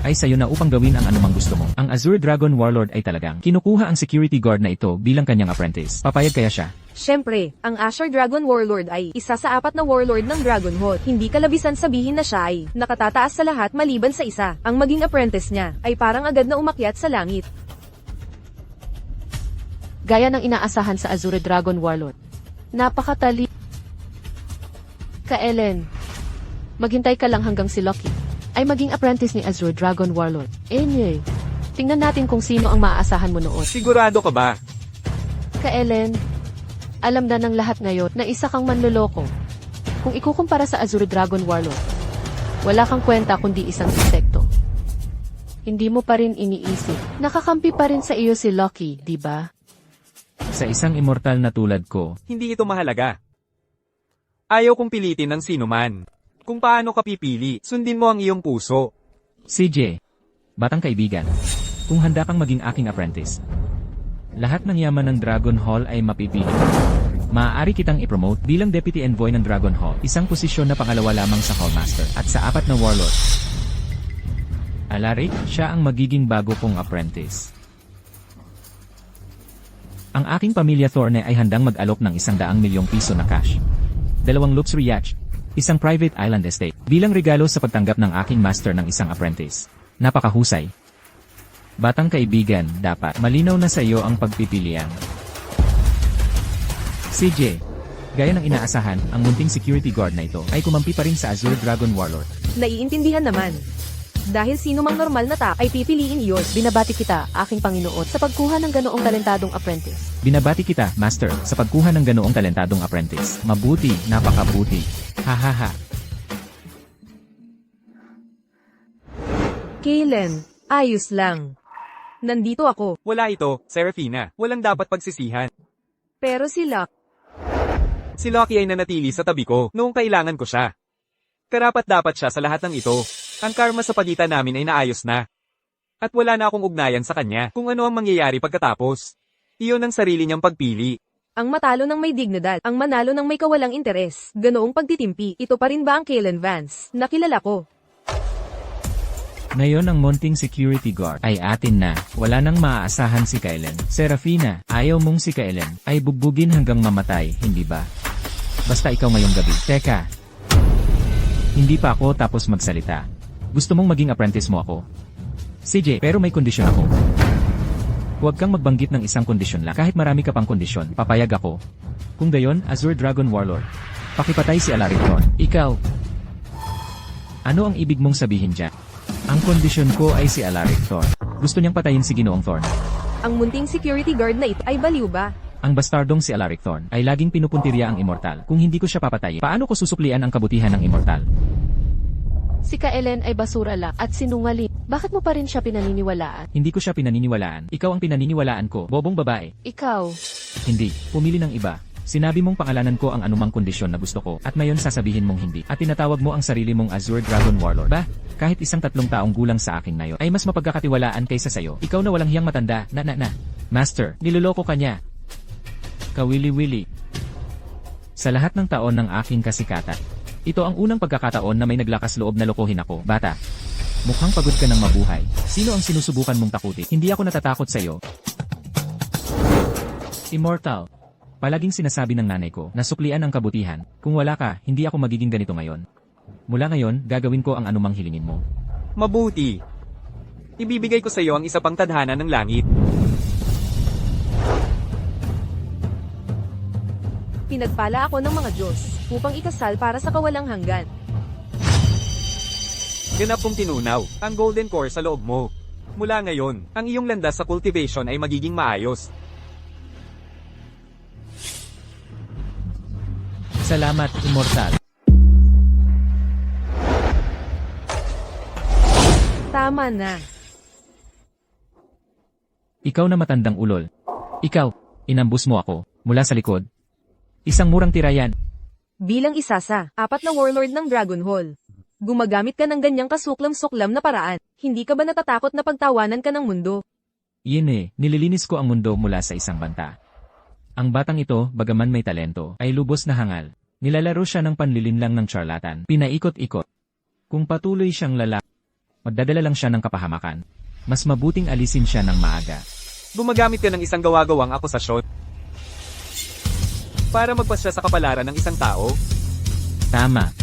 ay sayo na upang gawin ang anumang gusto mo. Ang Azure Dragon Warlord ay talagang kinukuha ang security guard na ito bilang kanyang apprentice. Papayag kaya siya? Siyempre, ang Azure Dragon Warlord ay isa sa 4 na warlord ng Dragon Hall. Hindi kalabisan sabihin na siya ay nakatataas sa lahat maliban sa isa. Ang maging apprentice niya ay parang agad na umakyat sa langit. Gaya ng inaasahan sa Azure Dragon Warlord. Napakatali. Kailen, maghintay ka lang hanggang si Loki ay maging apprentice ni Azure Dragon Warlord. Tingnan natin kung sino ang maaasahan mo noon. Sigurado ka ba? Kailen, alam na ng lahat ngayon na isa kang manloloko. Kung ikukumpara sa Azure Dragon Warlord, wala kang kwenta kundi isang insekto. Hindi mo pa rin iniisip. Nakakampi pa rin sa iyo si Loki, di ba? Sa isang immortal na tulad ko, Hindi ito mahalaga. Ayaw kong pilitin ng sino man. Kung paano ka pipili, sundin mo ang iyong puso. CJ, batang kaibigan, kung handa kang maging aking apprentice, lahat ng yaman ng Dragon Hall ay mapipili. Maaari kitang i-promote bilang Deputy Envoy ng Dragon Hall, isang posisyon na pangalawa lamang sa Hallmaster, at sa 4 na Warlord. Alaric, siya ang magiging bago kong apprentice. Ang aking pamilya Thorne ay handang mag-alok ng 100 milyong piso na cash. 2 luxury yacht, isang private island estate, bilang regalo sa pagtanggap ng aking master ng isang apprentice. Napakahusay. Batang kaibigan, dapat malinaw na sa iyo ang pagpipilian. CJ, gaya ng inaasahan, ang munting security guard na ito ay kumampi pa rin sa Azure Dragon Warlord. Naiintindihan naman. Dahil sino mang normal na tao ay pipiliin iyon. Binabati kita, aking Panginoon, sa pagkuha ng ganoong talentadong apprentice. Binabati kita, Master, sa pagkuha ng ganoong talentadong apprentice. Mabuti, napakabuti. Hahaha. Kailen, ayos lang. Nandito ako. Wala ito, Serafina. Walang dapat pagsisihan. Pero si Locke, Si Loki ay nanatili sa tabi ko noong kailangan ko siya. Karapat-dapat siya sa lahat ng ito. Ang karma sa pagitan namin ay naayos na. At wala na akong ugnayan sa kanya kung ano ang mangyayari pagkatapos. Iyon ang sarili niyang pagpili. ang matalo ng may dignidad, ang manalo ng may kawalang interes. Ganoong pagtitimpi, ito pa rin ba ang Kailen Vance na kilala ko? Ngayon ang munting security guard ay atin na. Wala nang maaasahan si Kailen. Serafina, ayaw mong si Kailen ay bugbugin hanggang mamatay, hindi ba? Basta ikaw ngayong gabi. Teka. Hindi pa ako tapos magsalita. Gusto mong maging apprentice mo ako? CJ, pero may kondisyon ako. Huwag kang magbanggit ng isang kondisyon lang. Kahit marami ka pang kondisyon, papayag ako. Kung gayon, Azure Dragon Warlord. Pakipatay si Alaric Thorn. Ikaw. Ano ang ibig mong sabihin dyan? Ang kondisyon ko ay si Alaric Thorn. Gusto niyang patayin si Ginoong Thorn. Ang munting security guard na ito ay baliw ba? Ang bastardong si Alaric Thorn ay laging pinupuntirya ang immortal. Kung hindi ko siya papatayin, paano ko susuklian ang kabutihan ng immortal? Si Kailen ay basura lang at sinungaling. Bakit mo pa rin siya pinaniniwalaan? Hindi ko siya pinaniniwalaan. Ikaw ang pinaniniwalaan ko, bobong babae. Ikaw, Hindi. Pumili ng iba. Sinabi mong pangalanan ko ang anumang kondisyon na gusto ko, at ngayon sasabihin mong hindi. At tinatawag mo ang sarili mong Azure Dragon Warlord. Bah, kahit isang 3 taong gulang sa akin ngayon, ay mas mapagkakatiwalaan kaysa sayo. Ikaw na walang hiyang matanda, na. Master, niloloko ka niya. Kawili-wili. Sa lahat ng taon ng aking kasikatan, ito ang unang pagkakataon na may naglakas loob na lokohin ako, bata. Mukhang pagod ka ng mabuhay. Sino ang sinusubukan mong takutin? Hindi ako natatakot sa'yo. Immortal. Palaging sinasabi ng nanay ko na suklian ang kabutihan. Kung wala ka, hindi ako magiging ganito ngayon. Mula ngayon, gagawin ko ang anumang hilingin mo. Mabuti. Ibibigay ko sa iyo ang isa pang tadhana ng langit. Pinagpala ako ng mga Diyos, upang ikasal para sa kawalang hanggan. Ganap kong tinunaw ang golden core sa loob mo. Mula ngayon, ang iyong landas sa cultivation ay magiging maayos. Salamat, Immortal. Tama na. Ikaw na matandang ulol. Ikaw, inambus mo ako, mula sa likod. Isang murang tirayan. Bilang isa sa 4 na warlord ng Dragon Hall. Gumagamit ka ng ganyang kasuklam-suklam na paraan. Hindi ka ba natatakot na pagtawanan ka ng mundo? Yun nililinis ko ang mundo mula sa isang banta. Ang batang ito, bagaman may talento, ay lubos na hangal. Nilalaro siya ng panlilinlang ng charlatan. Pinaikot-ikot. Kung patuloy siyang lalaki, magdadala lang siya ng kapahamakan. Mas mabuting alisin siya ng maaga. Gumagamit ka ng isang gawa-gawang akusasyon para magpasya sa kapalaran ng isang tao. Tama.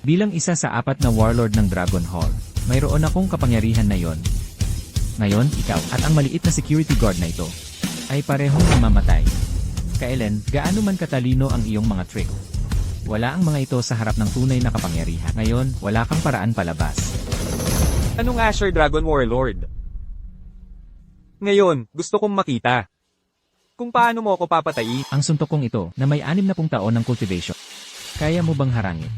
Bilang isa sa 4 na warlord ng Dragon Hall, mayroon akong kapangyarihan na yon. Ngayon, ikaw at ang maliit na security guard na ito ay parehong namamatay. Kailan, gaano man katalino ang iyong mga trick. Wala ang mga ito sa harap ng tunay na kapangyarihan. Ngayon, wala kang paraan palabas. Anong Asher Dragon Warlord? Ngayon, gusto kong makita kung paano mo ako papatayin. Ang suntok kong ito na may 60 taon ng cultivation. Kaya mo bang harangin?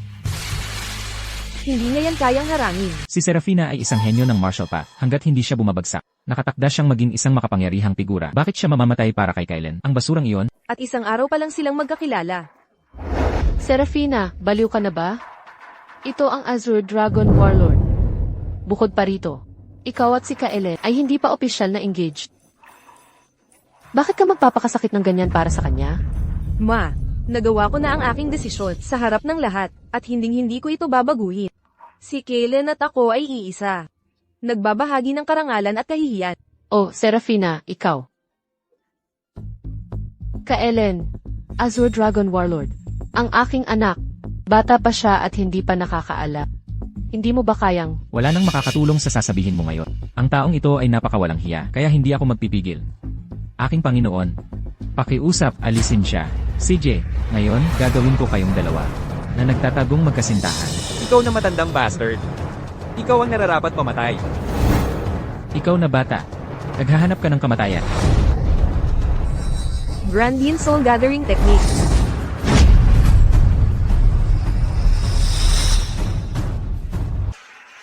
Hindi niya yan kayang harangin. Si Serafina ay isang henyo ng martial path hanggat hindi siya bumabagsak. Nakatakda siyang maging isang makapangyarihang figura. Bakit siya mamamatay para kay Kylen? Ang basurang iyon? At isang araw pa lang silang magkakilala. Serafina, baliw ka na ba? Ito ang Azure Dragon Warlord. Bukod pa rito, ikaw at si Kaelen ay hindi pa opisyal na engaged. Bakit ka magpapakasakit ng ganyan para sa kanya? Ma, nagawa ko na ang aking desisyon sa harap ng lahat at hinding-hindi ko ito babaguhin. Si Kylen at ako ay iisa. Nagbabahagi ng karangalan at kahihiyan. Oh, Serafina, ikaw. Kaelen, Azure Dragon Warlord. Ang aking anak. Bata pa siya at hindi pa nakakaala. Hindi mo ba kayang... Wala nang makakatulong sa sasabihin mo ngayon. Ang taong ito ay napakawalang hiya, kaya hindi ako magpipigil. Aking Panginoon, pakiusap, alisin siya. CJ, ngayon, gagawin ko kayong dalawa na nagtatagong magkasintahan. Ikaw na matandang bastard. Ikaw ang nararapat mamatay. Ikaw na bata, naghahanap ka ng kamatayan. Grandian Soul Gathering Technique.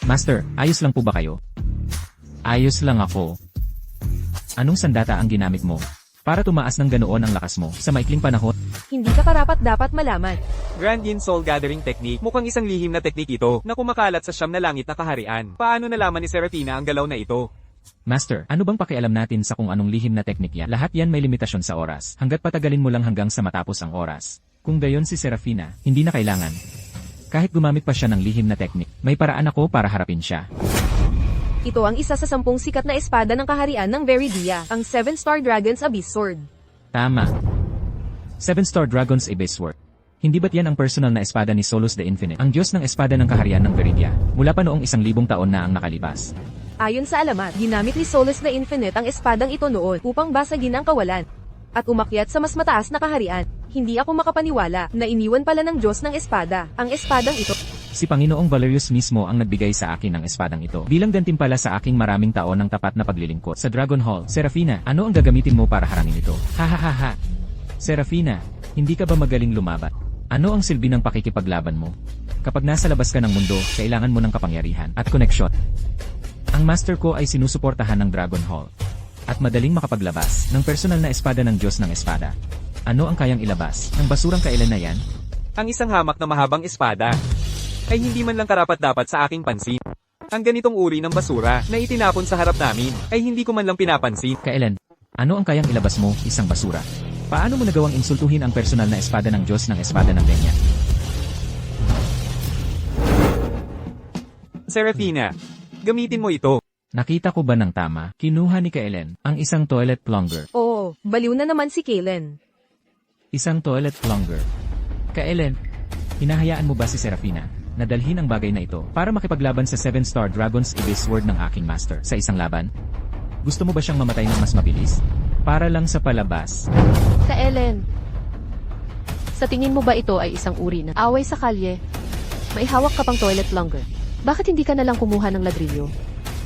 Master, ayos lang po ba kayo? Ayos lang ako. Anong sandata ang ginamit mo? Para tumaas ng ganoon ang lakas mo sa maikling panahon? Hindi ka karapat dapat malaman. Grandian Soul Gathering Technique. Mukhang isang lihim na teknik ito na kumakalat sa 9 na langit na kaharian. Paano nalaman ni Serafina ang galaw na ito? Master, ano bang pakialam natin sa kung anong lihim na teknik yan? Lahat yan may limitasyon sa oras. Hanggat patagalin mo lang hanggang sa matapos ang oras. Kung gayon si Serafina, hindi na kailangan. Kahit gumamit pa siya ng lihim na teknik, may paraan ako para harapin siya. Ito ang isa sa 10 sikat na espada ng kaharian ng Veridia, ang 7-star Dragon's Abyss Sword. Tama. 7-star Dragon's Abyss Sword. Hindi ba't yan ang personal na espada ni Solus the Infinite, ang Diyos ng espada ng kaharian ng Veridia, mula pa noong 1,000 taon na ang nakalipas? Ayon sa alamat, ginamit ni Solus the Infinite ang espadang ito noon upang basagin ang kawalan at umakyat sa mas mataas na kaharian. Hindi ako makapaniwala na iniwan pala ng Diyos ng espada ang espadang ito. Si Panginoong Valerius mismo ang nagbigay sa akin ng espadang ito bilang gantimpala sa aking maraming taon ng tapat na paglilingkod sa Dragon Hall. Serafina, ano ang gagamitin mo para harangin ito? Ha. Serafina, hindi ka ba magaling lumaban? Ano ang silbi ng pakikipaglaban mo? Kapag nasa labas ka ng mundo, kailangan mo ng kapangyarihan at koneksyon. Ang master ko ay sinusuportahan ng Dragon Hall at madaling makapaglabas ng personal na espada ng Diyos ng espada. Ano ang kayang ilabas ng basurang Kailan na yan? Ang isang hamak na mahabang espada ay hindi man lang karapat-dapat sa aking pansin. Ang ganitong uri ng basura na itinapon sa harap namin ay hindi ko man lang pinapansin. Kailan? Ano ang kayang ilabas mo, isang basura? Paano mo nagawang insultuhin ang personal na espada ng Diyos ng espada ng Lenya? Serafina, Gamitin mo ito. Nakita ko ba ng tama? Kinuha ni Kaelen ang isang toilet plunger. Oo, baliw na naman si Kaylen. Isang toilet plunger. Kaelen, hinahayaan mo ba si Serafina na dalhin ang bagay na ito para makipaglaban sa 7-star Dragon's Abyss Sword ng aking master sa isang laban? Gusto mo ba siyang mamatay ng mas mabilis? Para lang sa palabas. Kaelen, sa tingin mo ba ito ay isang uri ng away sa kalye? May hawak ka pang toilet plunger. Bakit hindi ka na lang kumuha ng ladrilyo?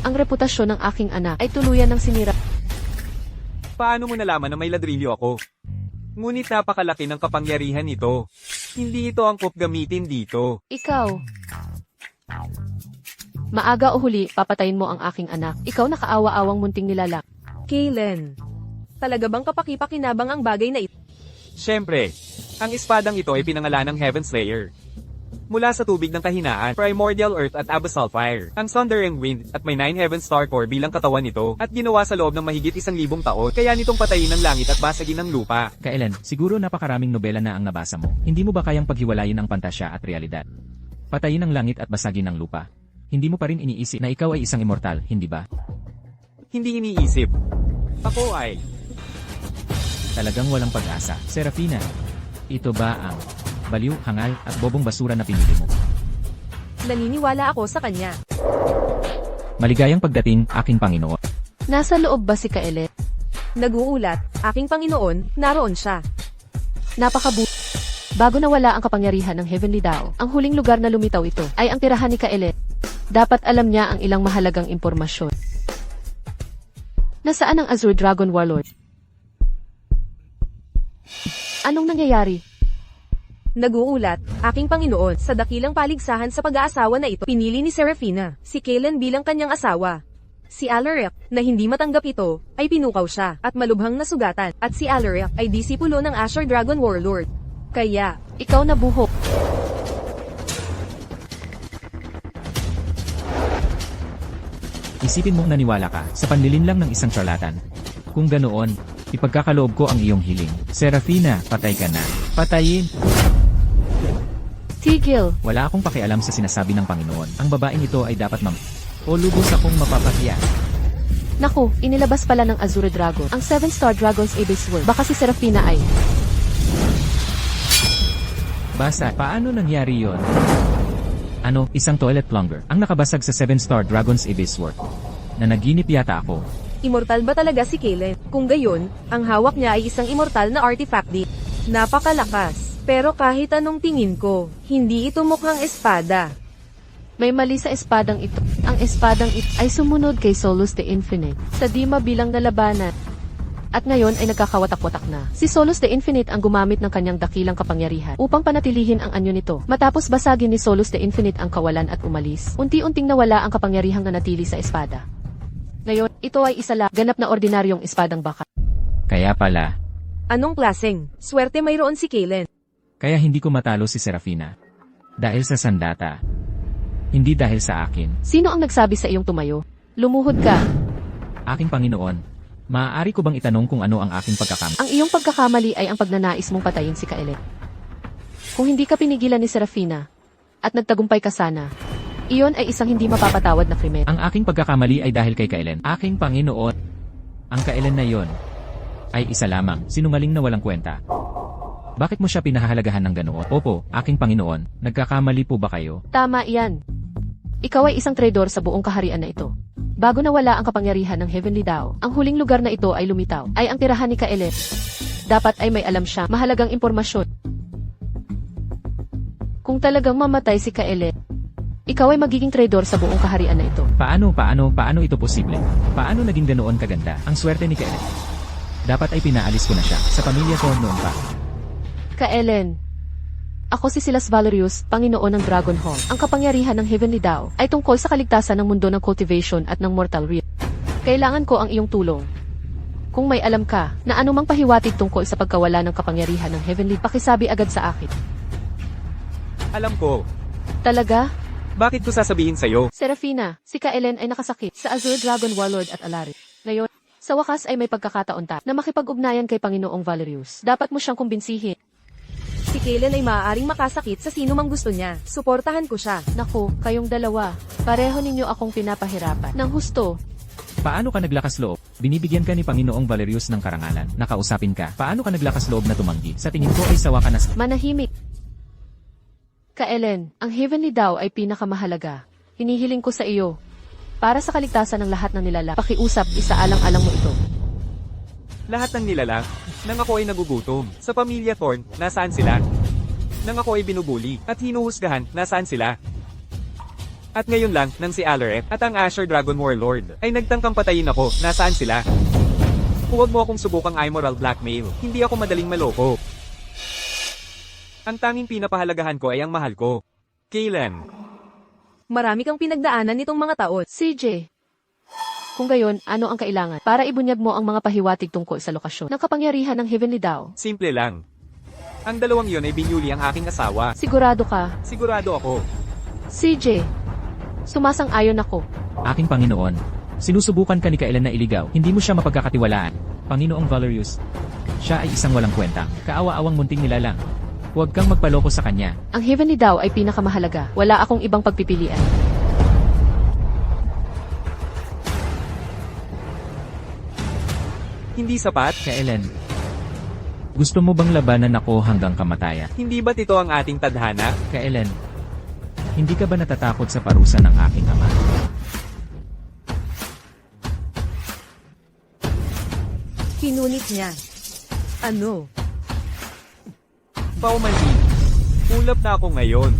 Ang reputasyon ng aking anak ay tuluyan ng sinira. Paano mo nalaman na may ladrilyo ako? Ngunit napakalaki ng kapangyarihan nito. Hindi ito angkop gamitin dito. Ikaw. Maaga o huli, papatayin mo ang aking anak. Ikaw nakaawa-awang munting nilalak. Kaylen, talaga bang kapaki-pakinabang ang bagay na ito? Siyempre, ang espadang ito ay pinangalan ng Heaven Slayer. Mula sa tubig ng kahinaan, Primordial Earth at Abyssal Fire, ang Thunder and Wind at may 9 Heaven Star Core bilang katawan nito at ginawa sa loob ng mahigit 1,000 taon kaya nitong patayin ng langit at basagin ng lupa. Kaelen, siguro napakaraming nobela na ang nabasa mo. Hindi mo ba kayang paghiwalayin ang pantasya at realidad? Patayin ang langit at basagin ang lupa. Hindi mo pa rin iniisip na ikaw ay isang immortal, hindi ba? Hindi iniisip. Ako ay... Talagang walang pag-asa. Serafina, ito ba ang baliw, hangal, at bobong basura na pinili mo? Naniniwala ako sa kanya. Maligayang pagdating, aking Panginoon. Nasa loob ba si Kaelen? Nag-uulat, aking Panginoon, naroon siya. Napakabu... Bago nawala ang kapangyarihan ng Heavenly Dao, ang huling lugar na lumitaw ito ay ang tirahan ni Kaelen. Dapat alam niya ang ilang mahalagang impormasyon. Nasaan ang Azure Dragon Warlord? Anong nangyayari? Nag-uulat, aking Panginoon, sa dakilang paligsahan sa pag-aasawa na ito, pinili ni Serafina, si Kaylen bilang kanyang asawa. Si Alaric, na hindi matanggap ito, ay pinukaw siya, at malubhang nasugatan, at si Alaric ay disipulo ng Azure Dragon Warlord. Kaya, Ikaw na buhok. Isipin mong naniwala ka sa panlilinlang ng isang charlatan. Kung ganoon, ipagkakaloob ko ang iyong hiling. Serafina, patay ka na. Patayin! Tigil. Wala akong pakialam sa sinasabi ng Panginoon. Ang babaeng ito ay dapat o lubos akong mapapatya. Naku, inilabas pala ng Azure Dragon ang 7-star Dragon's Abyss Sword. Baka si Serafina ay... Basa, paano nangyari yon? Ano, isang toilet plunger ang nakabasag sa 7-star Dragon's Abyss Sword. Nanaginip yata ako. immortal ba talaga si Kaylen? Kung gayon, ang hawak niya ay isang immortal na artifact din. Napakalakas. Pero kahit anong tingin ko, hindi ito mukhang espada. May mali sa espadang ito. Ang espadang ito ay sumunod kay Solus the Infinite sa di mabilang na labanan. At ngayon ay nagkakawatak-watak na. Si Solus the Infinite ang gumamit ng kanyang dakilang kapangyarihan upang panatilihin ang anyo nito. Matapos basagin ni Solus the Infinite ang kawalan at umalis, unti-unting nawala ang kapangyarihang nanatili sa espada. Ngayon, ito ay isa lang, ganap na ordinaryong espadang baka. Kaya pala, Anong klaseng swerte mayroon si Kaylen? kaya hindi ko matalo si Serafina. Dahil sa sandata. Hindi dahil sa akin. Sino ang nagsabi sa iyong tumayo? Lumuhod ka. Aking Panginoon, maaari ko bang itanong kung ano ang aking pagkakamali? Ang iyong pagkakamali ay ang pagnanais mong patayin si Kaelen. Kung hindi ka pinigilan ni Serafina, at nagtagumpay ka sana, iyon ay isang hindi mapapatawad na krimen. Ang aking pagkakamali ay dahil kay Kaelen. Aking Panginoon, ang Kaelen na yon ay isa lamang, sinungaling na walang kwenta. Bakit mo siya pinahahalagahan ng ganoon? Opo, aking Panginoon, nagkakamali po ba kayo? Tama iyan. Ikaw ay isang traidor sa buong kaharian na ito. Bago nawala ang kapangyarihan ng Heavenly Dao, ang huling lugar na ito ay lumitaw, ay ang tirahan ni Kaelen. Dapat ay may alam siya, mahalagang impormasyon. Kung talagang mamatay si Kaelen, ikaw ay magiging traidor sa buong kaharian na ito. Paano ito posible? Paano naging ganoon kaganda ang swerte ni Kaelen? Dapat ay pinaalis ko na siya sa pamilya ko noon pa. Kaelen, ako si Silas Valerius, Panginoon ng Dragon Hall. Ang kapangyarihan ng Heavenly Dao ay tungkol sa kaligtasan ng mundo ng cultivation at ng mortal realm. Kailangan ko ang iyong tulong. Kung may alam ka na anumang pahiwatig tungkol sa pagkawala ng kapangyarihan ng Heavenly, pakisabi agad sa akin. Alam ko. Talaga? Bakit ko sasabihin sa'yo? Serafina, si Kaelen ay nakasakit sa Azure Dragon Warlord at Alaric. Ngayon, sa wakas ay may pagkakataon na makipag-ugnayan kay Panginoong Valerius. Dapat mo siyang kumbinsihin. Si Kaylen ay maaaring makasakit sa sino mang gusto niya. Suportahan ko siya. Naku, kayong dalawa. Pareho ninyo akong pinapahirapan. Nang husto, Paano ka naglakas loob? Binibigyan ka ni Panginoong Valerius ng karangalan. Nakausapin ka. Paano ka naglakas loob na tumanggi? Sa tingin ko ay sawa ka na manahimik. Kaelen, ang Heavenly daw ay pinakamahalaga. Hinihiling ko sa iyo. Para sa kaligtasan ng lahat ng nilalang, pakiusap, isaalang-alang mo ito. Lahat ng nilalang, nang ako ay nagugutom. Sa pamilya Thorn, nasaan sila? Nang ako ay binubuli, at hinuhusgahan, nasaan sila? At ngayon lang, nang si Alaret, at ang Asher Dragon Warlord, ay nagtangkang patayin ako, nasaan sila? Huwag mo akong subukang immoral blackmail, hindi ako madaling maloko. Ang tanging pinapahalagahan ko ay ang mahal ko. Kaylen. Marami kang pinagdaanan nitong mga taon. CJ. Kung gayon, ano ang kailangan para ibunyag mo ang mga pahiwatig tungkol sa lokasyon ng kapangyarihan ng Heavenly Daw? Simple lang. Ang dalawang yon ay binyuli ang aking asawa. Sigurado ka? Sigurado ako. CJ. Sumasang-ayon ako. Aking Panginoon, sinusubukan ka ni Kailan na iligaw. Hindi mo siya mapagkakatiwalaan. Panginoong Valerius, siya ay isang walang kwentang, kaawa-awang munting nilalang. Huwag kang magpaloko sa kanya. Ang Heavenly daw ay pinakamahalaga. Wala akong ibang pagpipilian. Hindi sapat? Kailan? Gusto mo bang labanan ako hanggang kamatayan? Hindi ba't ito ang ating tadhana? Kailan? Hindi ka ba natatakot sa parusa ng aking ama? Pinunit niya. Ano? Paumanhin. Ulap na ako ngayon.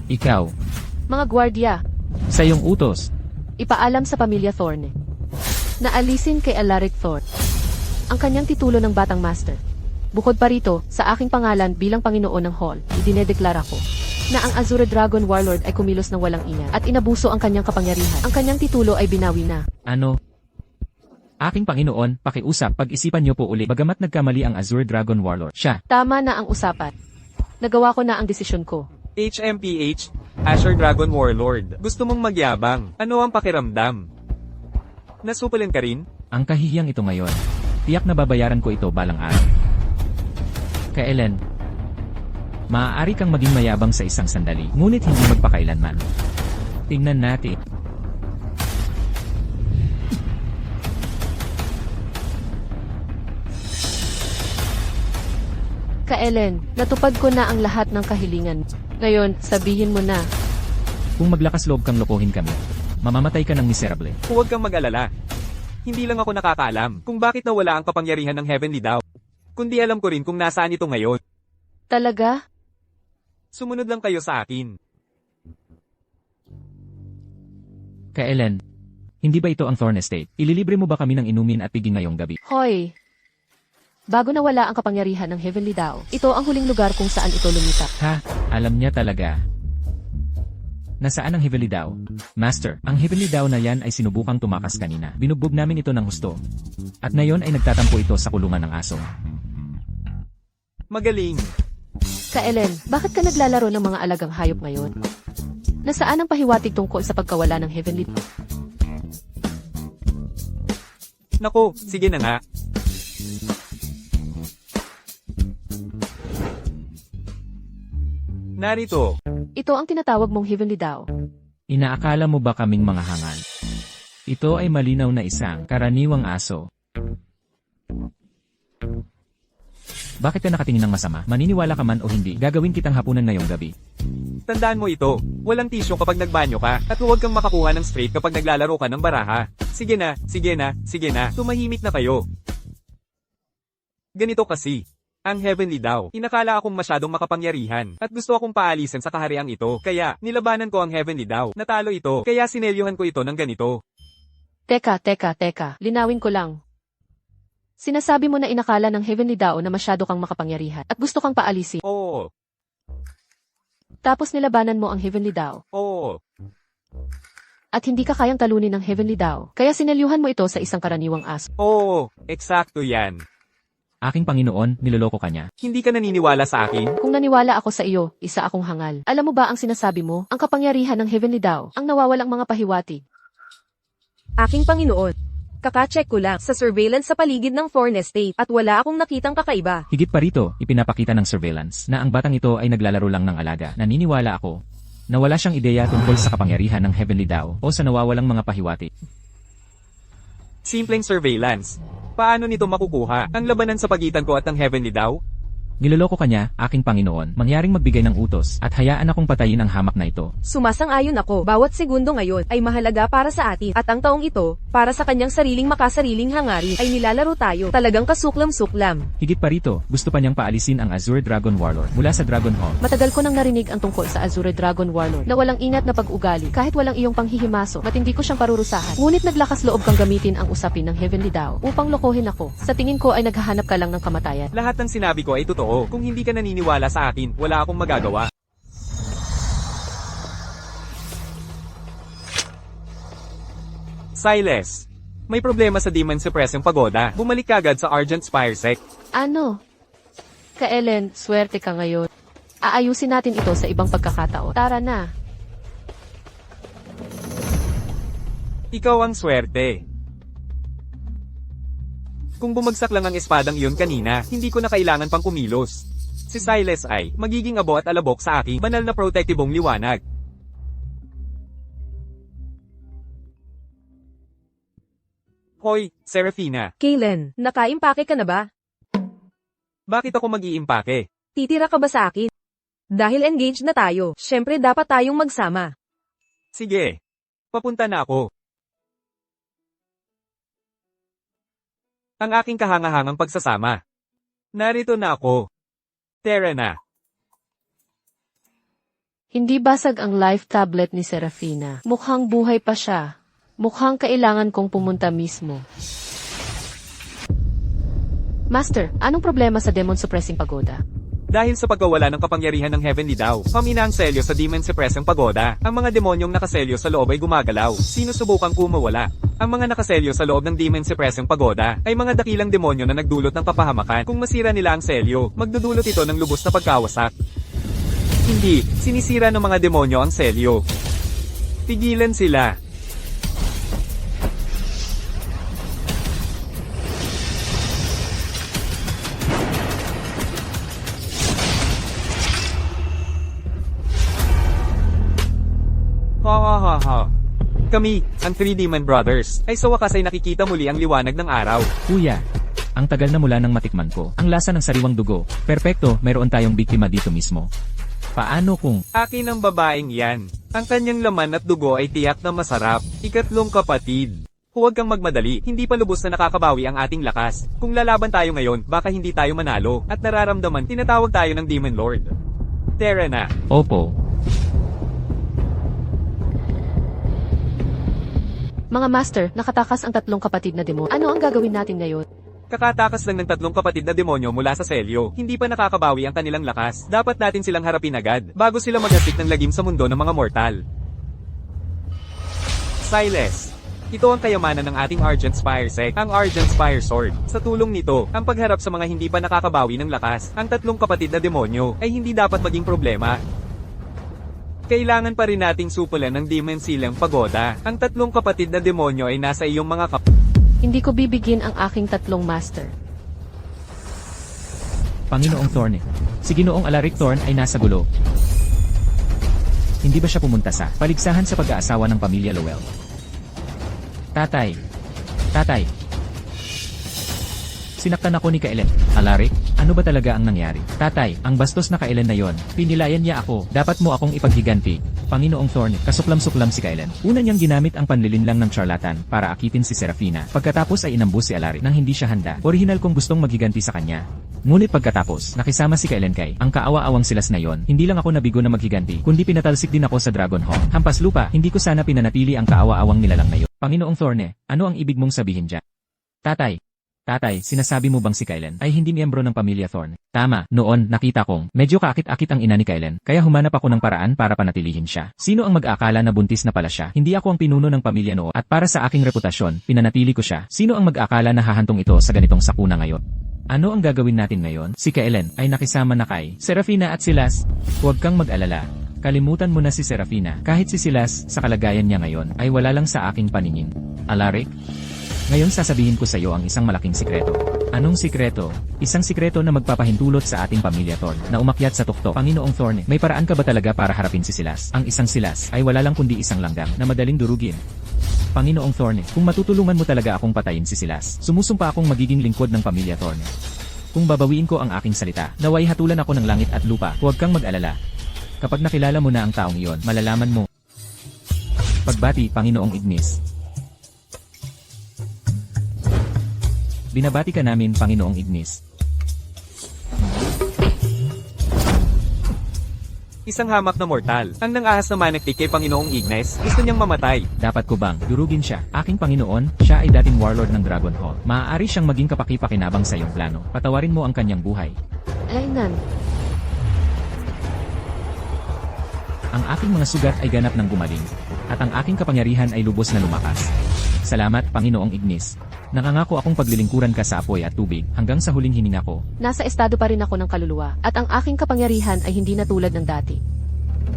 Ikaw, Mga gwardya, sa iyong utos, ipaalam sa pamilya Thorne na alisin kay Alaric Thorne ang kanyang titulo ng Batang Master. Bukod pa rito, sa aking pangalan bilang Panginoon ng Hall, idinedeklara ko na ang Azure Dragon Warlord ay kumilos ng walang ina at inabuso ang kanyang kapangyarihan. Ang kanyang titulo ay binawi na. ano? Aking Panginoon, pakiusap, pag-isipan niyo po uli. Bagamat nagkamali ang Azure Dragon Warlord, siya, Tama na ang usapan. Nagawa ko na ang desisyon ko. HMPH, Asher Dragon Warlord. Gusto mong magyabang. Ano ang pakiramdam? Nasupalan ka rin? ang kahihiyang ito ngayon. Tiyak na babayaran ko ito balang araw. Kailan? Maaari kang maging mayabang sa isang sandali, ngunit hindi magpakailanman. Tingnan natin. Kaelen, natupad ko na ang lahat ng kahilingan. Ngayon, sabihin mo na. Kung maglakas loob kang lokohin kami, mamamatay ka ng miserable. Huwag kang mag-alala. Hindi lang ako nakakaalam kung bakit nawala ang kapangyarihan ng Heavenly daw. Kundi alam ko rin kung nasaan ito ngayon. Talaga? Sumunod lang kayo sa akin. Kailan? Hindi ba ito ang Thorn Estate? Ililibre mo ba kami ng inumin at piging ngayong gabi? Hoy! Bago nawala ang kapangyarihan ng Heavenly Daw, ito ang huling lugar kung saan ito lumipat. Ha? Alam niya talaga. Nasaan ang Heavenly Daw? Master, ang Heavenly Daw na yan ay sinubukang tumakas kanina. Binugbog namin ito ng husto. At ngayon ay nagtatampo ito sa kulungan ng aso. Magaling. Kaelen, bakit ka naglalaro ng mga alagang hayop ngayon? Nasaan ang pahiwatig tungkol sa pagkawala ng Heavenly Daw? Nako, sige na nga. Narito. Ito ang tinatawag mong Heavenly Daw. Inaakala mo ba kaming mga hangal? Ito ay malinaw na isang karaniwang aso. Bakit ka nakatingin ng masama? Maniniwala ka man o hindi, gagawin kitang hapunan ngayong gabi. Tandaan mo ito. Walang tisyo kapag nagbanyo ka, at huwag kang makakuha ng straight kapag naglalaro ka ng baraha. Sige na, sige na, sige na. Tumahimik na kayo. Ganito kasi. Ang Heavenly daw, inakala akong masyadong makapangyarihan, at gusto akong paalisin sa kahariang ito, kaya, nilabanan ko ang Heavenly daw, natalo ito, kaya sinelyuhan ko ito ng ganito. Teka, linawin ko lang. Sinasabi mo na inakala ng Heavenly Daw na masyado kang makapangyarihan at gusto kang paalisin. Oo, Tapos nilabanan mo ang Heavenly Daw oo, at hindi ka kayang talunin ng Heavenly Daw, kaya sinelyuhan mo ito sa isang karaniwang aso. oo, eksakto yan. Aking Panginoon, niloloko ka niya. Hindi ka naniniwala sa akin? Kung naniwala ako sa iyo, isa akong hangal. Alam mo ba ang sinasabi mo? Ang kapangyarihan ng Heavenly Daw ang nawawalang mga pahiwatig. Aking Panginoon. Kaka-check ko lang sa surveillance sa paligid ng Thorn Estate at wala akong nakitang kakaiba. Higit pa rito, ipinapakita ng surveillance na ang batang ito ay naglalaro lang ng alaga. Naniniwala ako na wala siyang ideya tungkol sa kapangyarihan ng Heavenly Dao o sa nawawalang mga pahiwati. Simpleng surveillance. Paano nito makukuha ang labanan sa pagitan ko at ng Heavenly Dao? Niloloko ka niya, aking Panginoon, mangyaring magbigay ng utos at hayaan akong patayin ang hamak na ito. Sumasang-ayon ako, bawat segundo ngayon ay mahalaga para sa atin at ang taong ito, para sa kanyang sariling makasariling hangarin, ay nilalaro tayo. Talagang kasuklam-suklam. Higit pa rito, gusto pa niyang paalisin ang Azure Dragon Warlord mula sa Dragon Hall. Matagal ko nang narinig ang tungkol sa Azure Dragon Warlord na walang ingat na pag-ugali. Kahit walang iyong panghihimaso, matindi ko siyang parurusahan. Ngunit naglakas loob kang gamitin ang usapin ng Heavenly Dao upang lokohin ako. Sa tingin ko ay naghahanap ka lang ng kamatayan. Lahat ng sinabi ko ay totoo. Kung hindi ka naniniwala sa akin, wala akong magagawa. Silas, may problema sa Demon Suppressing Pagoda. Bumalik ka agad sa Argent Spire Sect. Ano? Kaelen, swerte ka ngayon. Aayusin natin ito sa ibang pagkakataon. Tara na. Ikaw ang swerte. Kung bumagsak lang ang espadang iyon kanina, hindi ko na kailangan pang kumilos. Si Silas ay magiging abo at alabok sa aking banal na protektibong liwanag. Hoy, Serafina, Kaylen, nakaimpake ka na ba? bakit ako mag-iimpake? Titira ka ba sa akin? Dahil engaged na tayo, syempre dapat tayong magsama. Sige, papunta na ako. Ang aking kahangahangang pagsasama. Narito na ako. Tara na. Hindi basag ang life tablet ni Serafina. Mukhang buhay pa siya. Mukhang kailangan kong pumunta mismo. Master, anong problema sa Demon Suppressing Pagoda? Dahil sa pagkawala ng kapangyarihan ng Heavenly Dao, pamina ang selyo sa Demon Suppressing Pagoda. Ang mga demonyong nakaselyo sa loob ay gumagalaw. Sinusubukang kumawala. Ang mga nakaselyo sa loob ng Demon Suppressing Pagoda ay mga dakilang demonyo na nagdulot ng kapahamakan. Kung masira nila ang selyo, magdudulot ito ng lubos na pagkawasak. Hindi, sinisira ng mga demonyo ang selyo. Pigilan sila. Ha. Kami, ang Three Demon Brothers, ay sa wakas ay nakikita muli ang liwanag ng araw. Kuya, ang tagal na mula nang matikman ko. Ang lasa ng sariwang dugo. Perpekto, mayroon tayong biktima dito mismo. Paano kung... Akin ang babaeng yan. Ang kanyang laman at dugo ay tiyak na masarap. Ikatlong kapatid. Huwag kang magmadali, hindi pa lubos na nakakabawi ang ating lakas. Kung lalaban tayo ngayon, baka hindi tayo manalo. At nararamdaman, tinatawag tayo ng Demon Lord. Tara na. Opo. Mga master, nakatakas ang tatlong kapatid na demon. Ano ang gagawin natin ngayon? Kakatakas lang ng tatlong kapatid na demonyo mula sa selyo. Hindi pa nakakabawi ang kanilang lakas. Dapat natin silang harapin agad, bago sila maghasik ng lagim sa mundo ng mga mortal. Silas, ito ang kayamanan ng ating Argent Spire Sect, ang Argent Spire Sword. Sa tulong nito, ang pagharap sa mga hindi pa nakakabawi ng lakas, ang tatlong kapatid na demonyo, ay hindi dapat maging problema. Kailangan pa rin nating supulan ng Demon Silang Pagoda. Ang tatlong kapatid na demonyo ay nasa iyong mga Hindi ko bibigyan ang aking tatlong master. Panginoong Thorne. Si Ginoong Alaric Thorne ay nasa gulo. Hindi ba siya pumunta sa paligsahan sa pag-aasawa ng pamilya Lowell? Tatay. Sinaktan ako ni Kaelen. Alaric, ano ba talaga ang nangyari? Tatay, ang bastos na Kaelen na yon. Pinilayan niya ako. Dapat mo akong ipaghiganti. Panginoong Thorne, kasuklam-suklam si Kaelen. Una niyang ginamit ang panlilinlang ng charlatan para akitin si Serafina. Pagkatapos ay inambus si Alaric nang hindi siya handa. Orihinal kong gustong maghiganti sa kanya. Ngunit pagkatapos, nakisama si Kaelen kay ang kaawa-awang silas na yon. Hindi lang ako nabigo na maghiganti, kundi pinatalsik din ako sa Dragon Hall. Hampas lupa, hindi ko sana pinanatili ang kaawa-awang nilalang na yon. Panginoong Thorne, ano ang ibig mong sabihin dyan? Tatay, sinasabi mo bang si Kaelen ay hindi miyembro ng pamilya Thorne? Tama, noon nakita kong medyo kaakit-akit ang ina ni Kaelen, kaya humanap ako ng paraan para panatilihin siya. Sino ang mag-aakala na buntis na pala siya? Hindi ako ang pinuno ng pamilya noon at para sa aking reputasyon, pinanatili ko siya. Sino ang mag-aakala na hahantong ito sa ganitong sakuna ngayon? Ano ang gagawin natin ngayon? Si Kaelen ay nakisama na kay Serafina at Silas. Huwag kang mag-alala. Kalimutan mo na si Serafina. Kahit si Silas, sa kalagayan niya ngayon, ay wala lang sa aking paningin. Alaric? Ngayon sasabihin ko sa iyo ang isang malaking sikreto. Anong sikreto? Isang sikreto na magpapahintulot sa ating pamilya Thorn, na umakyat sa tuktok. Panginoong Thorn, may paraan ka ba talaga para harapin si Silas? Ang isang Silas ay wala lang kundi isang langgam na madaling durugin. Panginoong Thorn, kung matutulungan mo talaga akong patayin si Silas, sumusumpa akong magiging lingkod ng pamilya Thorn. Kung babawiin ko ang aking salita, naway hatulan ako ng langit at lupa, huwag kang mag-alala. Kapag nakilala mo na ang taong iyon, malalaman mo. Pagbati, Panginoong Ignis. Binabati ka namin, Panginoong Ignis. Isang hamak na mortal. Ang nang-ahas na manaktik kay Panginoong Ignis, gusto niyang mamatay. Dapat ko bang durugin siya? Aking Panginoon, siya ay dating warlord ng Dragon Hall. Maaari siyang maging kapaki-pakinabang sa iyong plano. Patawarin mo ang kanyang buhay. Aynan. Ang aking mga sugat ay ganap ng gumaling, at ang aking kapangyarihan ay lubos na lumakas. Salamat, Panginoong Ignis. Nakangako akong paglilingkuran ka sa apoy at tubig hanggang sa huling hininga ko. Nasa estado pa rin ako ng kaluluwa, at ang aking kapangyarihan ay hindi na tulad ng dati.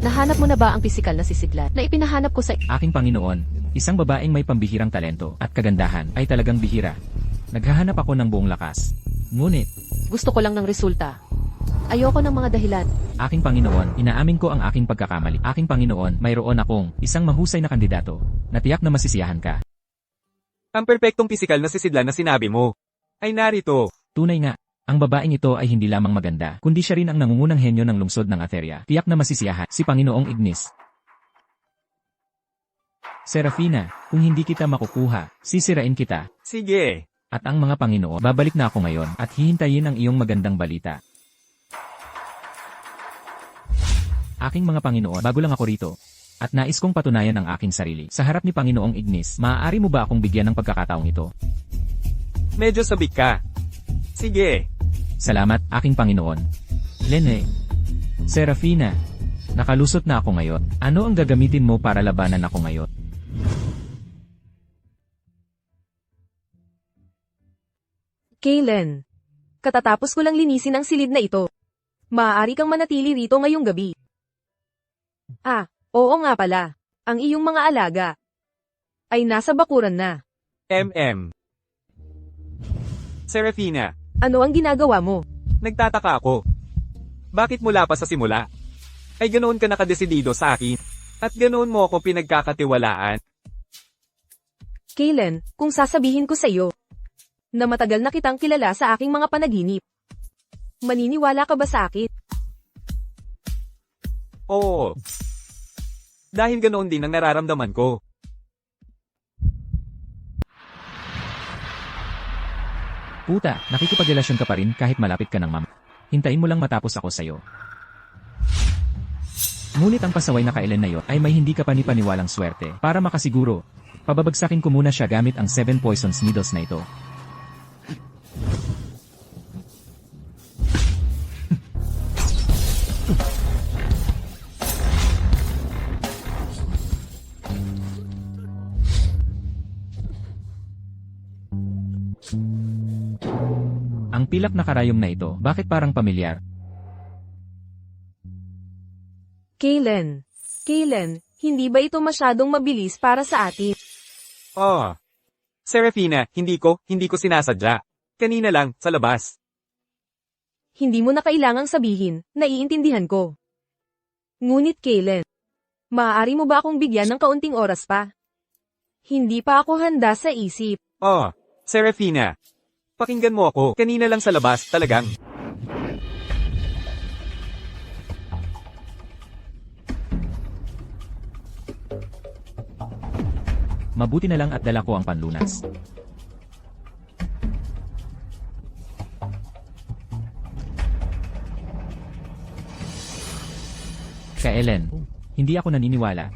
Nahanap mo na ba ang pisikal na sisidlan na ipinahanap ko sa... Aking Panginoon, isang babaeng may pambihirang talento at kagandahan ay talagang bihira. Naghahanap ako ng buong lakas. Ngunit, Gusto ko lang ng resulta. Ayoko ng mga dahilan. aking Panginoon, inaamin ko ang aking pagkakamali. Aking Panginoon, mayroon akong isang mahusay na kandidato na tiyak na masisiyahan ka. Ang perpektong pisikal na sisidlan na sinabi mo ay narito. Tunay nga, ang babaeng ito ay hindi lamang maganda, kundi siya rin ang nangungunang henyo ng lungsod ng Atheria. Tiyak na masisiyahan si Panginoong Ignis. Serafina, kung hindi kita makukuha, sisirain kita. Sige. At ang mga Panginoon, babalik na ako ngayon at hihintayin ang iyong magandang balita. Aking mga Panginoon, bago lang ako rito. At nais kong patunayan ang aking sarili. Sa harap ni Panginoong Ignis, maaari mo ba akong bigyan ng pagkakataong ito? Medyo sabik ka. Sige. Salamat, aking Panginoon. Lene. Serafina. Nakalusot na ako ngayon. Ano ang gagamitin mo para labanan ako ngayon? Kaylen. Katatapos ko lang linisin ang silid na ito. Maaari kang manatili rito ngayong gabi. Oo nga pala. Ang iyong mga alaga ay nasa bakuran na. Serafina, Ano ang ginagawa mo? nagtataka ako. Bakit mula pa sa simula? Ay ganoon ka nakadesidido sa akin? At ganoon mo ako pinagkakatiwalaan? Kaylen, kung sasabihin ko sa iyo na matagal na kitang kilala sa aking mga panaginip, maniniwala ka ba sa akin? Oo. Dahil ganoon din ang nararamdaman ko. Puta, nakikipagrelasyon ka pa rin kahit malapit ka ng mama. Hintayin mo lang matapos ako sa'yo. Ngunit ang pasaway na kailan na yon ay may hindi ka panipaniwalang swerte. Para makasiguro, pababagsakin ko muna siya gamit ang 7 poisons needles na ito. Ang pilak na karayom na ito, bakit parang pamilyar? Kaylen, hindi ba ito masyadong mabilis para sa atin? Oh. Serafina, hindi ko sinasadya. Kanina lang, sa labas. Hindi mo na kailangang sabihin, naiintindihan ko. Ngunit Kaylen, maaari mo ba akong bigyan ng kaunting oras pa? Hindi pa ako handa sa isip. Oh, Serafina. Pakinggan mo ako. Kanina lang sa labas, talagang. Mabuti na lang at dala ko ang panlunas. Ellen, hindi ako naniniwala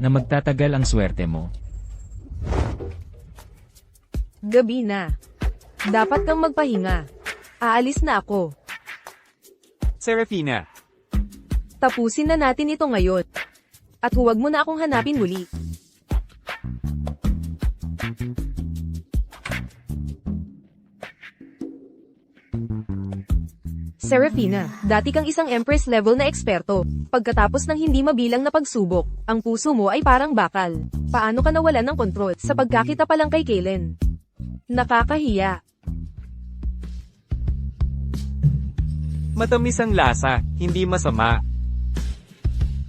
na magtatagal ang swerte mo. Gabi na. Dapat kang magpahinga. Aalis na ako. Serafina. Tapusin na natin ito ngayon. At huwag mo na akong hanapin muli. Serafina, dati kang isang Empress level na eksperto. Pagkatapos ng hindi mabilang na pagsubok, ang puso mo ay parang bakal. Paano ka nawalan ng kontrol sa pagkakita pa lang kay Kaylen? Nakakahiya. Matamis ang lasa, hindi masama.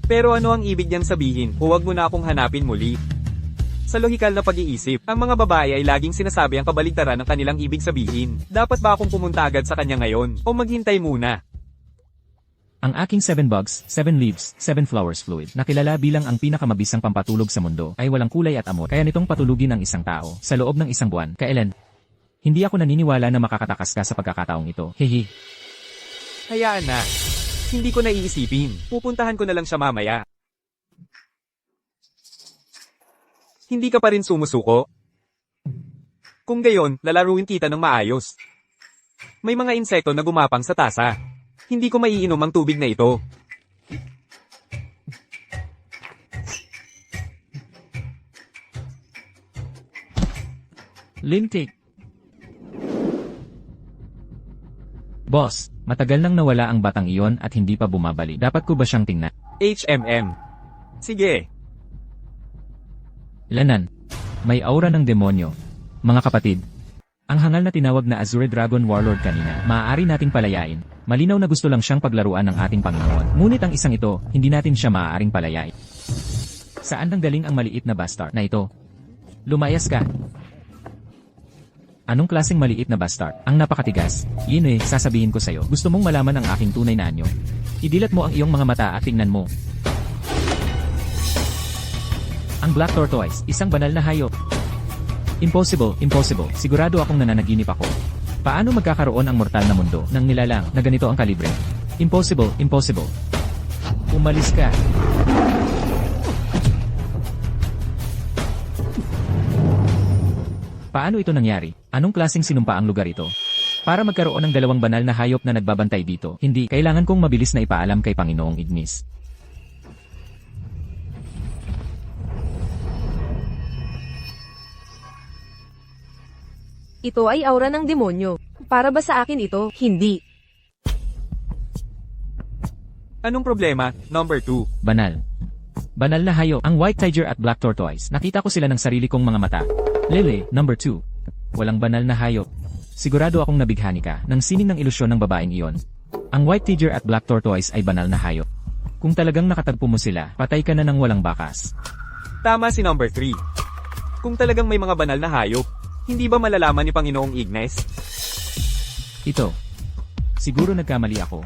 Pero ano ang ibig niyang sabihin? Huwag mo na akong hanapin muli. Sa lohikal na pag-iisip, ang mga babae ay laging sinasabi ang kabaligtaran ng kanilang ibig sabihin. Dapat ba akong pumunta agad sa kanya ngayon? O maghintay muna? Ang aking 7 bugs, 7 leaves, 7 flowers fluid, na kilala bilang ang pinakamabisang pampatulog sa mundo, ay walang kulay at amot. Kaya nitong patulugin ang isang tao, sa loob ng isang buwan. Kailan? Hindi ako naniniwala na makakatakas ka sa pagkakataong ito. Hehe. Hayaan na. Hindi ko naiisipin. Pupuntahan ko na lang siya mamaya. Hindi ka pa rin sumusuko? Kung gayon, lalaruin kita ng maayos. May mga insekto na gumapang sa tasa. Hindi ko maiinom ang tubig na ito. Lintik. Boss, matagal nang nawala ang batang iyon at hindi pa bumabalik. Dapat ko ba siyang tingnan? HMM. Sige. Lanan. May aura ng demonyo. Mga kapatid, ang hangal na tinawag na Azure Dragon Warlord kanina, maaari nating palayain. Malinaw na gusto lang siyang paglaruan ng ating Panginoon. Ngunit ang isang ito, hindi natin siya maaaring palayain. Saan nang galing ang maliit na bastard na ito? Lumayas ka. Anong klaseng maliit na bastard? Ang napakatigas. Yun sasabihin ko sa'yo. Gusto mong malaman ang aking tunay na anyo? Idilat mo ang iyong mga mata at tingnan mo. Ang Black Tortoise, isang banal na hayop. Impossible, impossible. Sigurado akong nananaginip ako. Paano magkakaroon ang mortal na mundo ng nilalang na ganito ang kalibre? Impossible, impossible. Umalis ka. Paano ito nangyari? Anong klaseng sinumpa ang lugar ito? Para magkaroon ng dalawang banal na hayop na nagbabantay dito, hindi, kailangan kong mabilis na ipaalam kay Panginoong Ignis. Ito ay aura ng demonyo. Para ba sa akin ito? Hindi. Anong problema? Number 2. Banal. Banal na hayop, ang White Tiger at Black Tortoise. Nakita ko sila ng sarili kong mga mata. Lele, number 2. Walang banal na hayop. Sigurado akong nabighani ka ng sining ng ilusyon ng babaeng iyon. Ang White Tiger at Black Tortoise ay banal na hayop. Kung talagang nakatagpo mo sila, patay ka na ng walang bakas. Tama si number 3. Kung talagang may mga banal na hayop, hindi ba malalaman ni Panginoong Ignes? Ito. Siguro nagkamali ako.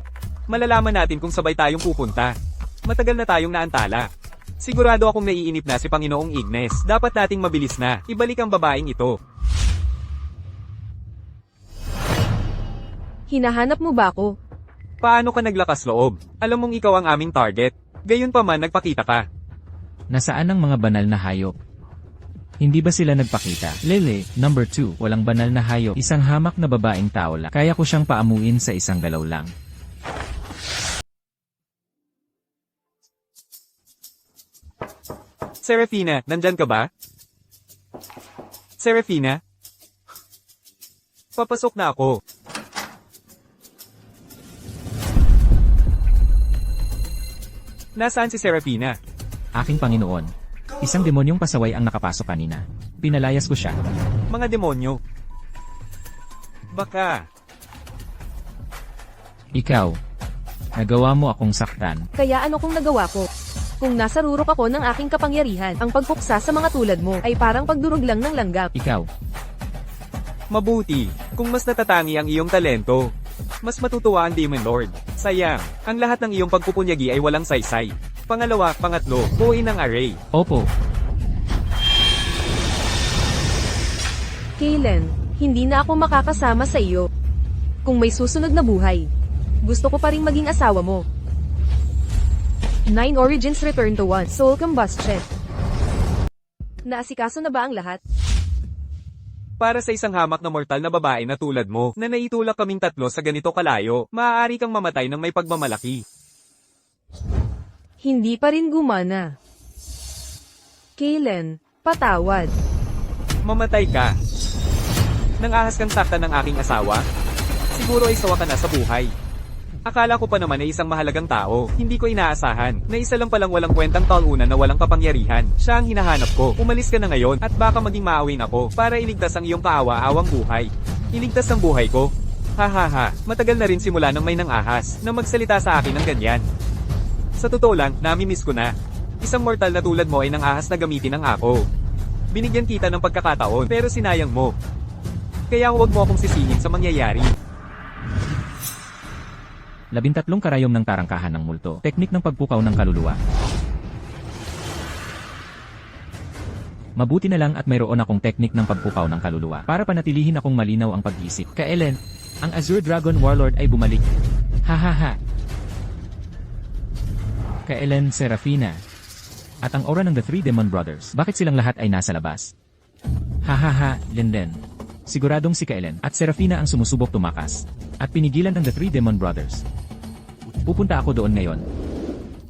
Malalaman natin kung sabay tayong pupunta. Matagal na tayong naantala. Sigurado akong naiinip na si Panginoong Ignes. Dapat nating mabilis na. Ibalik ang babaeng ito. Hinahanap mo ba ako? Paano ka naglakas loob? Alam mong ikaw ang aming target. Gayon pa man nagpakita ka. Nasaan ang mga banal na hayop? Hindi ba sila nagpakita? Lele, number 2, walang banal na hayop. Isang hamak na babaeng tao lang. Kaya ko siyang paamuin sa isang galaw lang. Serafina, nandyan ka ba? Serafina? Papasok na ako. Nasaan si Serafina? Aking Panginoon. Isang demonyong pasaway ang nakapasok kanina. Pinalayas ko siya. Mga demonyo. Baka. Ikaw. Nagawa mo akong saktan. Kaya ano kung nagawa ko? Kung nasa rurok ako ng aking kapangyarihan, ang pagpuksa sa mga tulad mo ay parang pagdurog lang ng langgam. Ikaw. Mabuti. Kung mas natatangi ang iyong talento, mas matutuwa ang Demon Lord. Sayang, ang lahat ng iyong pagpupunyagi ay walang saysay. Pangalawa, pangatlo, buuin ang array. Opo. Kaylen, hindi na ako makakasama sa iyo. Kung may susunod na buhay, gusto ko pa ring maging asawa mo. 9 Origins Return to 1 Soul Combustion. Naasikaso na ba ang lahat? Para sa isang hamak na mortal na babae na tulad mo, na naitulak kaming tatlo sa ganito kalayo, maaari kang mamatay ng may pagmamalaki. Hindi pa rin gumana. Kaylen, patawad. Mamatay ka. Nang ahas kang saktan ng aking asawa, siguro ay sawa ka na sa buhay. Akala ko pa naman ay isang mahalagang tao. Hindi ko inaasahan na isa lang palang walang kwentang talunan na walang kapangyarihan. Siya ang hinahanap ko. Umalis ka na ngayon at baka maging maawin ako para iligtas ang iyong kaawa-awang buhay. Iligtas ang buhay ko? Hahaha, matagal na rin simula nang may nang-ahas na magsalita sa akin ng ganyan. Sa totoo lang, nami-miss ko na. Isang mortal na tulad mo ay nang-ahas na gamitin ang ako. Binigyan kita ng pagkakataon pero sinayang mo. Kaya huwag mo akong sisihin sa mangyayari. 13 karayom ng tarangkahan ng multo. Teknik ng pagpukaw ng kaluluwa. Mabuti na lang at mayroon akong teknik ng pagpukaw ng kaluluwa para panatilihin akong malinaw ang pag-isip. Kailan, ang Azure Dragon Warlord ay bumalik. Hahaha. Kailan, Serafina. At ang aura ng The Three Demon Brothers. Bakit silang lahat ay nasa labas? Hahaha, Linden. Siguradong si Kailan at Serafina ang sumusubok tumakas. At pinigilan ng The Three Demon Brothers. Pupunta ako doon ngayon.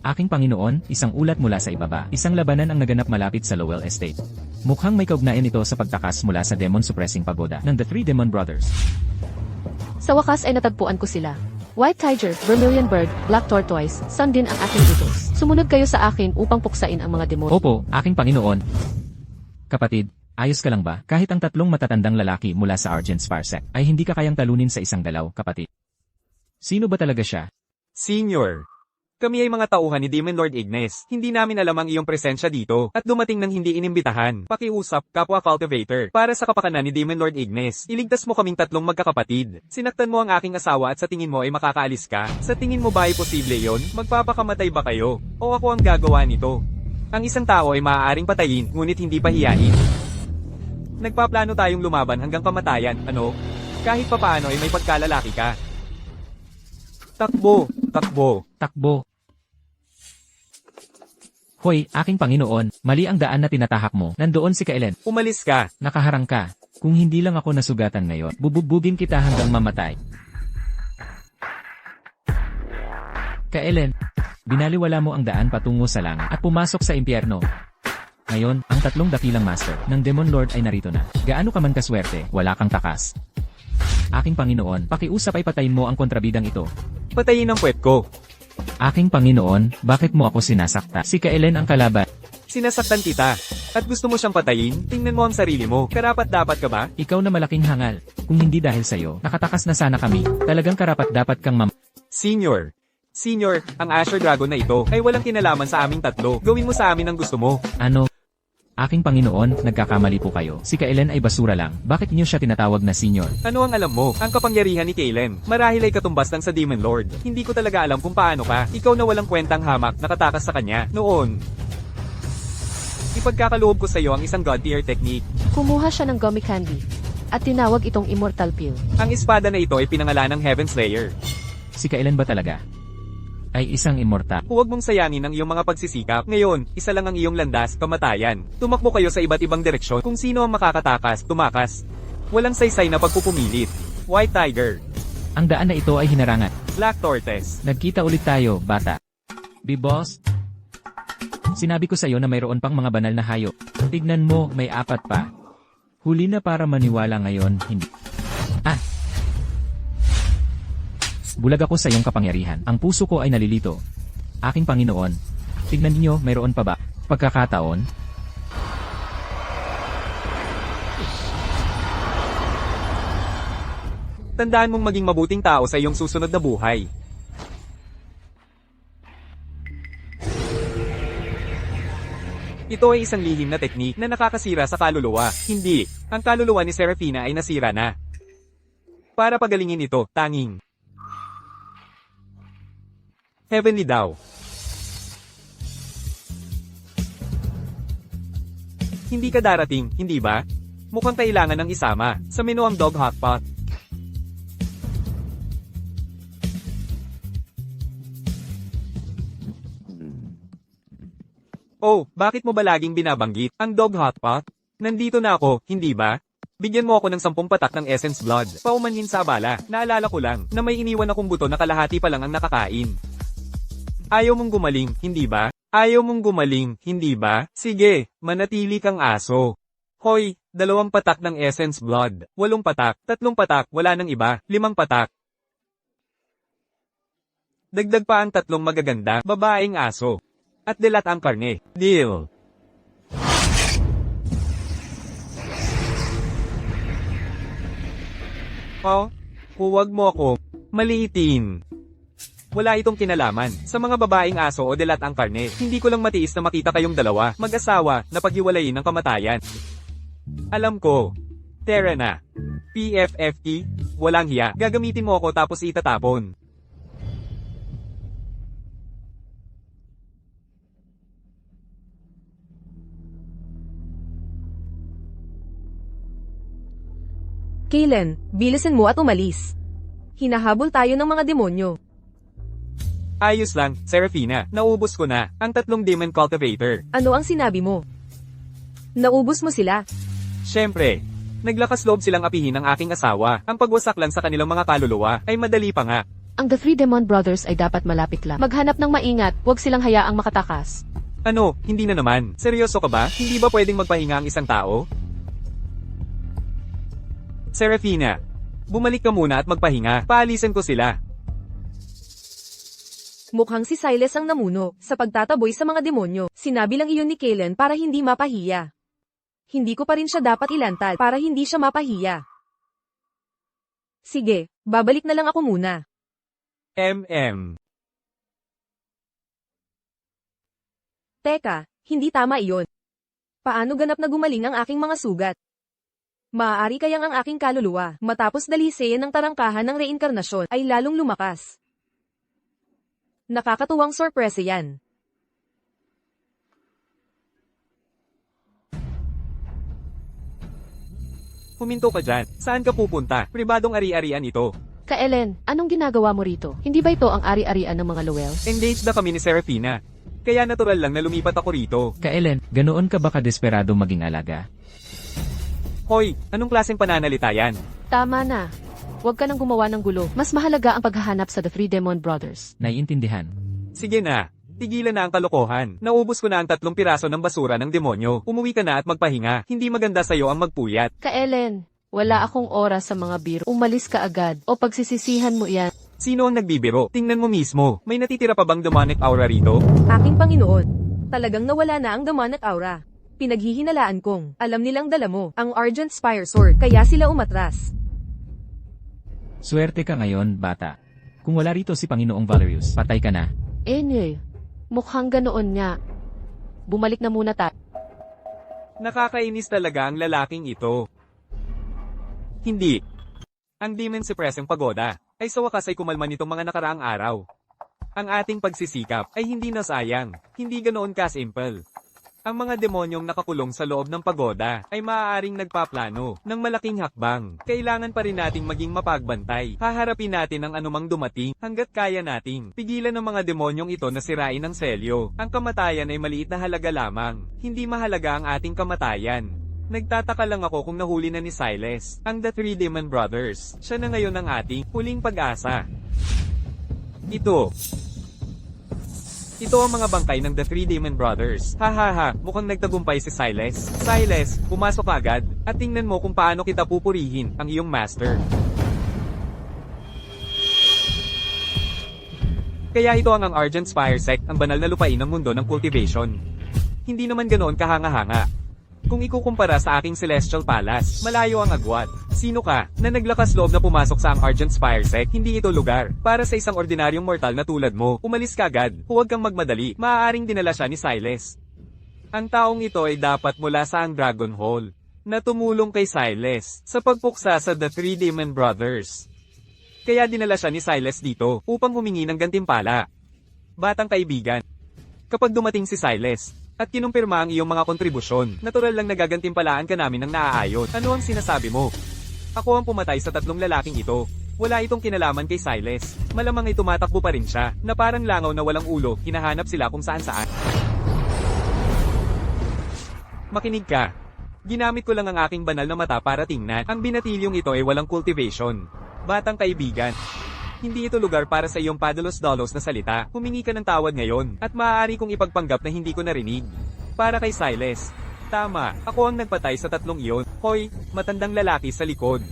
Aking Panginoon, isang ulat mula sa ibaba. Isang labanan ang naganap malapit sa Lowell Estate. Mukhang may kaugnayan ito sa pagtakas mula sa Demon Suppressing Pagoda ng The Three Demon Brothers. Sa wakas ay natagpuan ko sila. White Tiger, Vermilion Bird, Black Tortoise, Sun din ang aking utos. Sumunod kayo sa akin upang puksain ang mga demonyo. Opo, aking Panginoon. Kapatid, ayos ka lang ba? Kahit ang 3 matatandang lalaki mula sa Argent's Parsec ay hindi ka kayang talunin sa isang galaw, kapatid. Sino ba talaga siya? Senior. Kami ay mga tauhan ni Demon Lord Ignis. Hindi namin alam ang iyong presensya dito at dumating nang hindi inimbitahan. Pakiusap, kapwa cultivator. Para sa kapakanan ni Demon Lord Ignis, iligtas mo kaming 3 magkakapatid. Sinaktan mo ang aking asawa at sa tingin mo ay makakaalis ka? Sa tingin mo ba ay posible yon? Magpapakamatay ba kayo? O ako ang gagawa nito? Ang isang tao ay maaaring patayin, ngunit hindi pahiyain. Nagpaplano tayong lumaban hanggang kamatayan, ano? Kahit papaano ay may pagkalalaki ka. Takbo, takbo. Takbo. Hoy, aking Panginoon, mali ang daan na tinatahak mo. Nandoon si Kailan. Umalis ka. Nakaharang ka. Kung hindi lang ako nasugatan ngayon, bububugin kita hanggang mamatay. Kailan, binaliwala mo ang daan patungo sa langit at pumasok sa impyerno. Ngayon, ang 3 dakilang master ng Demon Lord ay narito na. Gaano ka man kaswerte, wala kang takas. Aking Panginoon, pakiusap ay patayin mo ang kontrabidang ito. Patayin ang puwet ko. Aking Panginoon, bakit mo ako sinasakta? Si Kailan ang kalaban. Sinasaktan kita. At gusto mo siyang patayin? Tingnan mo ang sarili mo. Karapat-dapat ka ba? Ikaw na malaking hangal. Kung hindi dahil sa'yo, nakatakas na sana kami. Talagang karapat-dapat kang Senior. Senior, ang Azure Dragon na ito ay walang kinalaman sa aming 3. Gawin mo sa amin ang gusto mo. Ano? Aking Panginoon, nagkakamali po kayo. Si Kailan ay basura lang. Bakit niyo siya tinatawag na senior? Ano ang alam mo? Ang kapangyarihan ni Kailan. Marahil ay katumbas lang sa Demon Lord. Hindi ko talaga alam kung paano ka. Ikaw na walang kwentang hamak nakatakas sa kanya. Noon. Ipagkakaloob ko sa iyo ang isang God tier technique. Kumuha siya ng gummy candy. At tinawag itong Immortal Pill. Ang espada na ito ay pinangalan ng Heaven Slayer. Si Kailan ba talaga? Ay isang immortal. Huwag mong sayangin ang iyong mga pagsisikap. Ngayon, isa lang ang iyong landas, kamatayan. Tumakbo kayo sa iba't ibang direksyon. Kung sino ang makakatakas, tumakas. Walang saysay na pagpupumilit. White Tiger. Ang daan na ito ay hinarangan. Black Tortoise. Nagkita ulit tayo, bata. B-boss? Sinabi ko sa iyo na mayroon pang mga banal na hayop. Tignan mo, may 4 pa. Huli na para maniwala ngayon, hindi. Bulag ako sa iyong kapangyarihan. Ang puso ko ay nalilito. Aking Panginoon, tignan niyo, mayroon pa ba pagkakataon? Tandaan mong maging mabuting tao sa iyong susunod na buhay. Ito ay isang lihim na teknik na nakakasira sa kaluluwa. Hindi. Ang kaluluwa ni Serafina ay nasira na. Para pagalingin ito, tanging heavenly daw. Hindi ka darating, hindi ba? Mukhang kailangan ng isama. Sa menu ang dog hotpot. Oh, bakit mo ba laging binabanggit ang dog hotpot? Nandito na ako, hindi ba? Bigyan mo ako ng 10 patak ng Essence Blood. Paumanhin sa abala. Naalala ko lang na may iniwan akong buto na kalahati pa lang ang nakakain. Ayaw mong gumaling, hindi ba? Ayaw mong gumaling, hindi ba? Sige, manatili kang aso. Hoy, 2 patak ng Essence Blood, 8 patak, 3 patak, wala nang iba, 5 patak. Dagdag pa ang 3 magaganda, babaeng aso. At dilat ang karne. Deal. Oh, huwag mo ako maliitin. Wala itong kinalaman sa mga babaeng aso o dilat ang karne. Hindi ko lang matiis na makita kayong dalawa, mag-asawa, na paghiwalayin ng kamatayan. Alam ko. Tara na. PFFT, walang hiya. Gagamitin mo ako tapos itatapon. Kaylen, bilisan mo at umalis. Hinahabol tayo ng mga demonyo. Ayos lang, Serafina. Naubos ko na ang 3 demon cultivator. Ano ang sinabi mo? Naubos mo sila. Siyempre, naglakas loob silang apihin ang aking asawa. Ang pagwasak lang sa kanilang mga kaluluwa ay madali pa nga. Ang The Three Demon Brothers ay dapat malapit lang. Maghanap ng maingat, huwag silang hayaang makatakas. Ano, hindi na naman. Seryoso ka ba? Hindi ba pwedeng magpahinga ang isang tao? Serafina, bumalik ka muna at magpahinga. Paalisin ko sila. Mukhang si Silas ang namuno sa pagtataboy sa mga demonyo. Sinabi lang iyon ni Kaylen para hindi mapahiya. Hindi ko pa rin siya dapat ilantad para hindi siya mapahiya. Sige, babalik na lang ako muna. Teka, hindi tama iyon. Paano ganap na gumaling ang aking mga sugat? Maaari kayang ang aking kaluluwa, matapos daliseyan ng tarangkahan ng reinkarnasyon, ay lalong lumakas. Nakakatuwang sorpresa yan. Huminto ka dyan. Saan ka pupunta? Pribadong ari-arian ito. Kaelen, anong ginagawa mo rito? Hindi ba ito ang ari-arian ng mga Lowell? Engaged na kami ni Serafina. Kaya natural lang na lumipat ako rito. Kaelen, ganoon ka ba kadesperado maging alaga? Hoy, anong klaseng pananalita yan? Tama na. Huwag ka nang gumawa ng gulo. Mas mahalaga ang paghahanap sa The Three Demon Brothers. Naiintindihan. Sige na. Tigilan na ang kalokohan. Naubos ko na ang 3 piraso ng basura ng demonyo. Umuwi ka na at magpahinga. Hindi maganda sa'yo ang magpuyat. Kaelen, wala akong oras sa mga biro. Umalis ka agad o pagsisisihan mo yan. Sino ang nagbibiro? Tingnan mo mismo. May natitira pa bang demonic aura rito? Aking Panginoon, talagang nawala na ang demonic aura. Pinaghihinalaan kong, alam nilang dala mo, ang Argent Spire Sword, kaya sila umatras. Swerte ka ngayon, bata. Kung wala rito si Panginoong Valerius, patay ka na. Mukhang ganoon nga. Bumalik na muna tayo. Nakakainis talaga ang lalaking ito. Hindi. Ang Demon Suppressing Pagoda ay sa wakas ay kumalma nitong mga nakaraang araw. Ang ating pagsisikap ay hindi nasayang, hindi ganoon ka-simple. Ang mga demonyong nakakulong sa loob ng pagoda ay maaaring nagpaplano ng malaking hakbang. Kailangan pa rin nating maging mapagbantay. Haharapin natin ang anumang dumating hanggat kaya nating pigilan ng mga demonyong ito na sirain ang selyo. Ang kamatayan ay maliit na halaga lamang. Hindi mahalaga ang ating kamatayan. Nagtataka lang ako kung nahuli na ni Silas, ang The Three Demon Brothers. Siya na ngayon ang ating huling pag-asa. Ito ang mga bangkay ng The Three Demon Brothers. Hahaha, mukhang nagtagumpay si Silas. Silas, pumasok ka agad, at tingnan mo kung paano kita pupurihin, ang iyong master. Kaya ito ang Argent Spire Sect, ang banal na lupain ng mundo ng cultivation. Hindi naman ganoon kahanga-hanga. Kung ikukumpara sa aking Celestial Palace, malayo ang agwat. Sino ka, na naglakas loob na pumasok sa ang Argent Spire Sect? Hindi ito lugar para sa isang ordinaryong mortal na tulad mo. Umalis ka agad, huwag kang magmadali. Maaaring dinala siya ni Silas. Ang taong ito ay dapat mula sa ang Dragon Hall, na tumulong kay Silas sa pagpuksa sa The Three Demon Brothers. Kaya dinala siya ni Silas dito upang humingi ng gantimpala. Batang kaibigan, kapag dumating si Silas, at kinumpirma ang iyong mga kontribusyon, natural lang nagagantimpalaan ka namin ng naaayos. Ano ang sinasabi mo? Ako ang pumatay sa 3 lalaking ito. Wala itong kinalaman kay Silas. Malamang ay tumatakbo pa rin siya, na parang langaw na walang ulo, hinahanap sila kung saan-saan. Makinig ka. Ginamit ko lang ang aking banal na mata para tingnan. Ang binatilyong ito ay walang cultivation. Batang kaibigan, hindi ito lugar para sa iyong padalos-dalos na salita. Humingi ka ng tawad ngayon, at maaari kong ipagpanggap na hindi ko narinig. Para kay Silas. Tama, ako ang nagpatay sa 3 iyon. Hoy, matandang lalaki sa likod.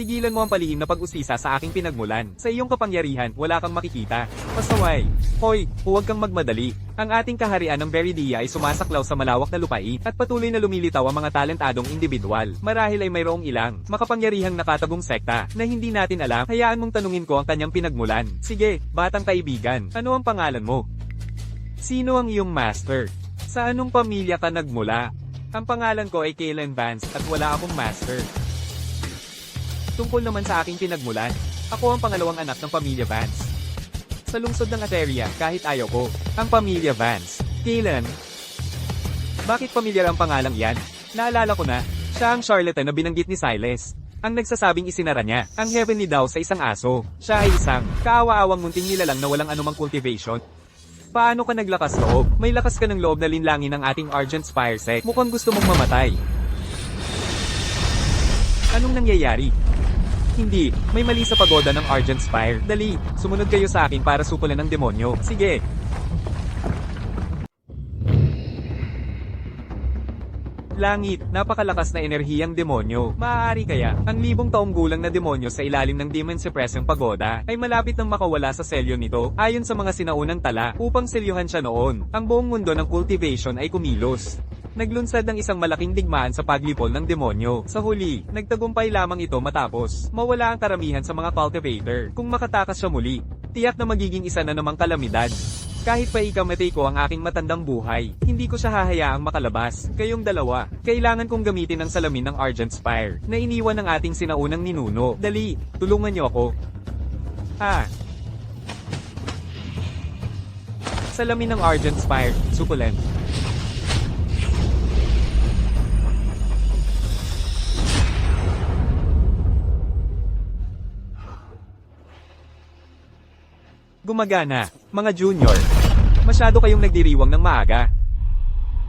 tigilan mo ang palihim na pag-usisa sa aking pinagmulan. Sa iyong kapangyarihan, wala kang makikita. Pasaway. Hoy, huwag kang magmadali. Ang ating kaharian ng Beridia ay sumasaklaw sa malawak na lupain, at patuloy na lumilitaw ang mga talentadong individual. Marahil ay mayroong ilang makapangyarihang nakatagong sekta na hindi natin alam. Hayaan mong tanungin ko ang kanyang pinagmulan. Sige, batang kaibigan, ano ang pangalan mo? Sino ang iyong master? Sa anong pamilya ka nagmula? Ang pangalan ko ay Kaylen Vance at wala akong master. Tungkol naman sa aking pinagmulan, ako ang pangalawang anak ng pamilya Vance. Sa lungsod ng Ateria, kahit ayaw ko, ang pamilya Vance. Kaylen, bakit pamilyar ang pangalang yan? Naalala ko na, siya ang charlatan na binanggit ni Silas. Ang nagsasabing isinara niya, ang heavenly daw sa isang aso. Siya ay isang kaawa-awang munting nilalang na walang anumang cultivation. Paano ka naglakas loob? May lakas ka ng loob na linlangin ng ating Argent Spire sect. Mukhang gusto mong mamatay. Anong nangyayari? Hindi, may mali sa pagoda ng Argent Spire. Dali, sumunod kayo sa akin para supulan ng demonyo. Sige. Langit, napakalakas na enerhiyang demonyo. Maaari kaya, ang libong taong gulang na demonyo sa ilalim ng Demon Suppressing Pagoda ay malapit nang makawala sa selyo nito, ayon sa mga sinaunang tala, upang selyuhan siya noon. Ang buong mundo ng cultivation ay kumilos. Naglunsad ng isang malaking digmaan sa paglipol ng demonyo. Sa huli, nagtagumpay lamang ito matapos mawala ang karamihan sa mga cultivator. Kung makatakas siya muli, tiyak na magiging isa na namang kalamidad. Kahit pa ikamatay ko ang aking matandang buhay, hindi ko siya hahayaang makalabas. Kayong dalawa, kailangan kong gamitin ang salamin ng Argent Spire na iniwan ng ating sinaunang ninuno. Dali, tulungan niyo ako. Salamin ng Argent Spire, sukulent. Gumagana, mga junior. Masyado kayong nagdiriwang ng maaga.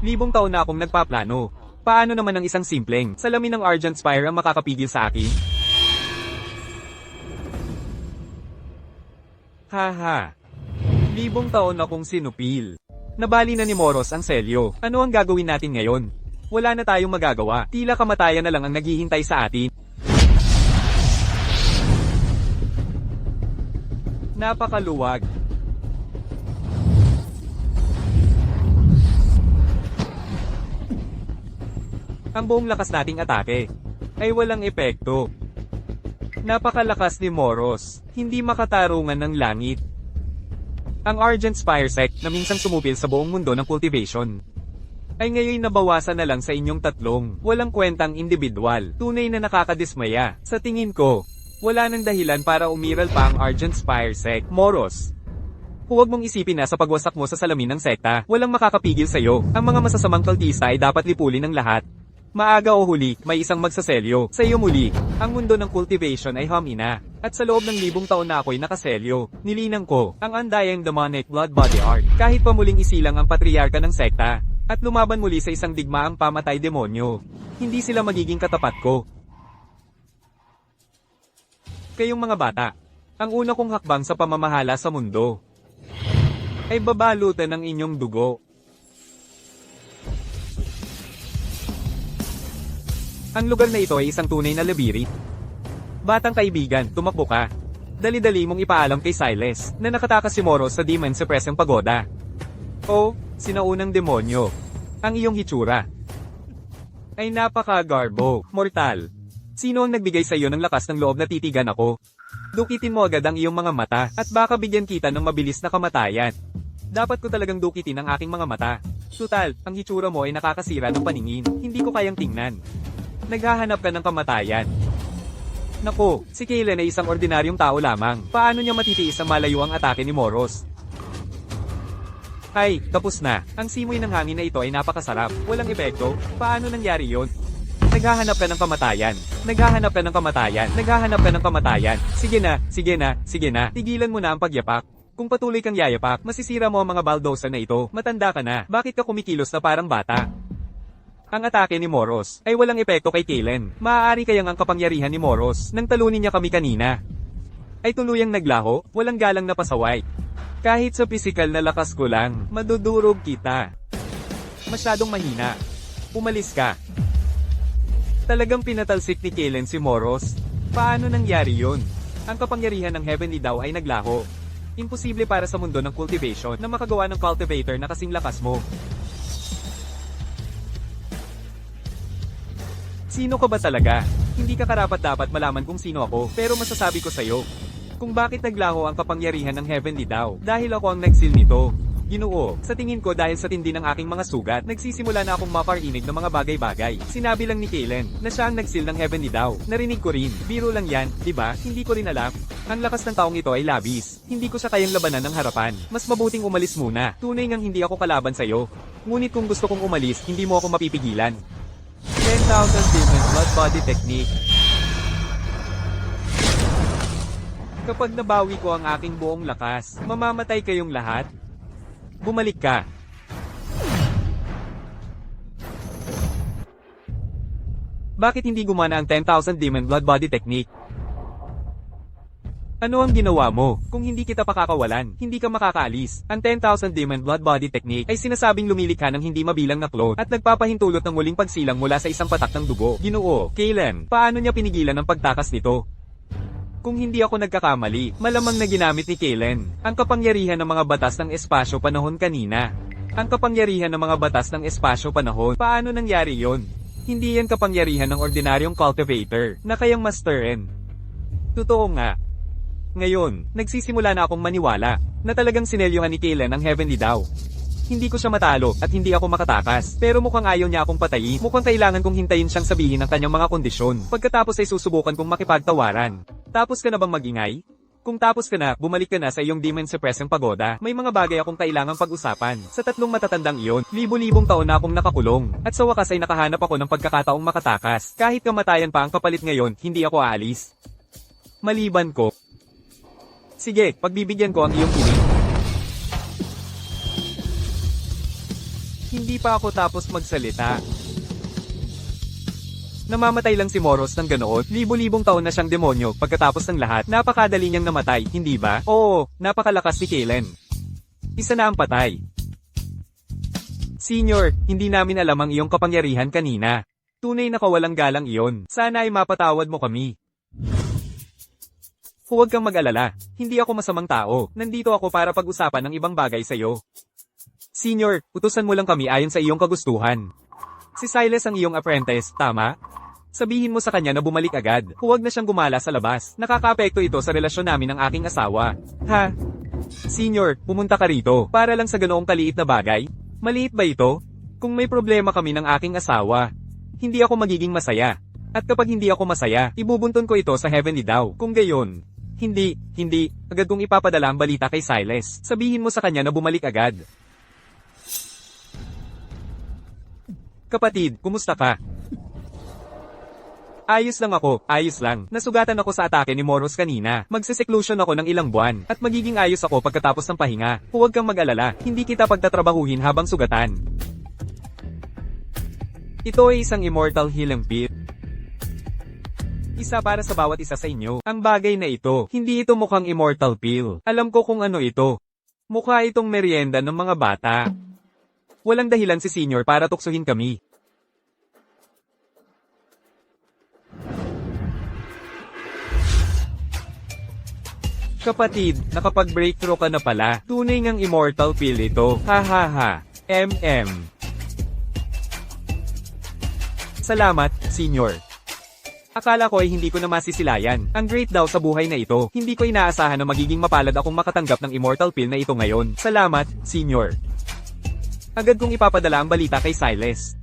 Libong taon na akong nagpaplano. Paano naman ang isang simpleng salamin ng Argent Spire ang makakapigil sa akin? Haha. Libong taon akong sinupil. Nabali na ni Moros ang selyo. Ano ang gagawin natin ngayon? Wala na tayong magagawa. Tila kamatayan na lang ang naghihintay sa atin. Napakaluwag. Ang buong lakas nating atake ay walang epekto. Napakalakas ni Moros, hindi makatarungan ng langit. Ang Argent Spire sect na minsang sumupil sa buong mundo ng cultivation ay ngayon nabawasan na lang sa inyong tatlong walang kwentang individual. Tunay na nakakadismaya. Sa tingin ko, wala nang dahilan para umiral pa ang Argent Spire sect. Moros, huwag mong isipin na sa pagwasak mo sa salamin ng sekta, walang makakapigil sa'yo. Ang mga masasamang kultista ay dapat lipulin ng lahat. Maaga o huli, may isang magsaselyo. Sa iyo muli, ang mundo ng cultivation ay humina. At sa loob ng libong taon na ako'y nakaselyo, nilinang ko ang undayang demonic blood body art. Kahit pa muling isilang ang patriarka ng sekta, at lumaban muli sa isang digmaang pamatay demonyo, hindi sila magiging katapat ko. Kayong mga bata, ang una kong hakbang sa pamamahala sa mundo ay babalutan ng inyong dugo. Ang lugar na ito ay isang tunay na labirit. Batang kaibigan, tumakbo ka. Dali-dali mong ipaalam kay Silas na nakatakas si Moros sa Demon Suppressing Pagoda. O, sinaunang demonyo. Ang iyong hitsura ay napaka-garbo, mortal. Sino ang nagbigay sa iyo ng lakas ng loob na titigan ako? Dukitin mo agad ang iyong mga mata, at baka bigyan kita ng mabilis na kamatayan. Dapat ko talagang dukitin ang aking mga mata. Tutal, ang hitsura mo ay nakakasira ng paningin, hindi ko kayang tingnan. Naghahanap ka ng kamatayan. Naku, si Kaylen ay isang ordinaryong tao lamang. Paano niya matitiis ang malayo ang atake ni Moros? Ay, tapos na. Ang simoy ng hangin na ito ay napakasarap. Walang epekto. Paano nangyari yon? Naghahanap ka ng kamatayan. Naghahanap ka ng kamatayan. Naghahanap ka ng kamatayan. Sige na, sige na, sige na. Tigilan mo na ang pagyapak. Kung patuloy kang yayapak, masisira mo ang mga baldosa na ito. Matanda ka na. Bakit ka kumikilos na parang bata? Ang atake ni Moros ay walang epekto kay Kaylen. Maaari kayang ang kapangyarihan ni Moros nang talunin niya kami kanina ay tuluyang naglaho, walang galang na pasaway. Kahit sa pisikal na lakas ko lang, madudurog kita. Masyadong mahina. Umalis ka. Talagang pinatalsik ni Kaylen si Moros. Paano nangyari yun? Ang kapangyarihan ng Heavenly daw ay naglaho. Imposible para sa mundo ng cultivation na makagawa ng cultivator na kasing lakas mo. Sino ka ba talaga? Hindi ka karapat-dapat malaman kung sino ako, pero masasabi ko sa'yo. Kung bakit naglaho ang kapangyarihan ng Heavenly daw, dahil ako ang nagsil nito. Ginoo, sa tingin ko dahil sa tindi ng aking mga sugat, nagsisimula na akong maparinig ng mga bagay-bagay. Sinabi lang ni Kaylen, na siya ang nagsil ng Heavenly daw. Narinig ko rin, biro lang yan, di ba? Hindi ko rin alam. Ang lakas ng taong ito ay labis. Hindi ko siya kayang labanan ng harapan. Mas mabuting umalis muna. Tunay ngang hindi ako kalaban sa'yo. Ngunit kung gusto kong umalis, hindi mo ako mapipigilan. 10,000 Demon Blood Body Technique. Kapag nabawi ko ang aking buong lakas, mamamatay kayong lahat. Bumalik ka. Bakit hindi gumana ang 10,000 Demon Blood Body Technique? Ano ang ginawa mo? Kung hindi kita pakakawalan, hindi ka makakaalis. Ang 10,000 Demon Blood Body Technique ay sinasabing lumilikha ng hindi mabilang na clone at nagpapahintulot ng muling pagsilang mula sa isang patak ng dugo. Ginoo, Kaylen, paano niya pinigilan ang pagtakas nito? Kung hindi ako nagkakamali, malamang na ginamit ni Kaylen ang kapangyarihan ng mga batas ng espasyo-panahon kanina. Ang kapangyarihan ng mga batas ng espasyo-panahon, paano nangyari yon? Hindi yan kapangyarihan ng ordinaryong cultivator na kayang masterin. Totoo nga. Ngayon, nagsisimula na akong maniwala na talagang sinelyohan ni Kaylen ang Heavenly daw. Hindi ko siya matalo at hindi ako makatakas, pero mukhang ayaw niya akong patayin. Mukhang kailangan kong hintayin siyang sabihin ang kanyang mga kondisyon. Pagkatapos ay susubukan kong makipagtawaran. Tapos ka na bang magingay? Kung tapos ka na, bumalik ka na sa iyong demon suppressing pagoda. May mga bagay akong kailangang pag-usapan. Sa 3 matatandang iyon, libo-libong taon na akong nakakulong. At sa wakas ay nakahanap ako ng pagkakataong makatakas. Kahit kamatayan pa ang kapalit ngayon, hindi ako aalis. Maliban ko. Sige, pagbibigyan ko ang iyong kilig. Hindi pa ako tapos magsalita. Namamatay lang si Moros ng ganoon, libo-libong taon na siyang demonyo, pagkatapos ng lahat, napakadali niyang namatay, hindi ba? Oo, napakalakas si Kaylen. Isa na ang patay. Senior, hindi namin alam ang iyong kapangyarihan kanina. Tunay na kawalang galang iyon. Sana ay mapatawad mo kami. Huwag kang mag-alala, hindi ako masamang tao, nandito ako para pag-usapan ng ibang bagay sa'yo. Senior, utusan mo lang kami ayon sa iyong kagustuhan. Si Silas ang iyong apprentice, tama? Sabihin mo sa kanya na bumalik agad, huwag na siyang gumala sa labas, nakakaapekto ito sa relasyon namin ng aking asawa. Ha? Senior, pumunta ka rito, para lang sa ganoong kaliit na bagay? Maliit ba ito? Kung may problema kami ng aking asawa, hindi ako magiging masaya. At kapag hindi ako masaya, ibubunton ko ito sa Heavenly daw, kung gayon. Hindi, agad kong ipapadala ang balita kay Silas. Sabihin mo sa kanya na bumalik agad. Kapatid, kumusta ka? Ayos lang ako, ayos lang. Nasugatan ako sa atake ni Moros kanina. Magse-seclusion ako ng ilang buwan, at magiging ayos ako pagkatapos ng pahinga. Huwag kang mag-alala, hindi kita pagtatrabahuhin habang sugatan. Ito ay isang immortal healing pit. Isa para sa bawat isa sa inyo. Ang bagay na ito, hindi ito mukhang immortal pill. Alam ko kung ano ito. Mukha itong merienda ng mga bata. Walang dahilan si Senior para tuksuhin kami. Kapatid, nakapag-breakthrough ka na pala. Tunay ngang immortal pill ito. Ha ha ha. Salamat, Senior. Akala ko ay hindi ko na masisilayan. Ang great daw sa buhay na ito. Hindi ko inaasahan na magiging mapalad akong makatanggap ng immortal pill na ito ngayon. Salamat, Senior. Agad kong ipapadala ang balita kay Silas.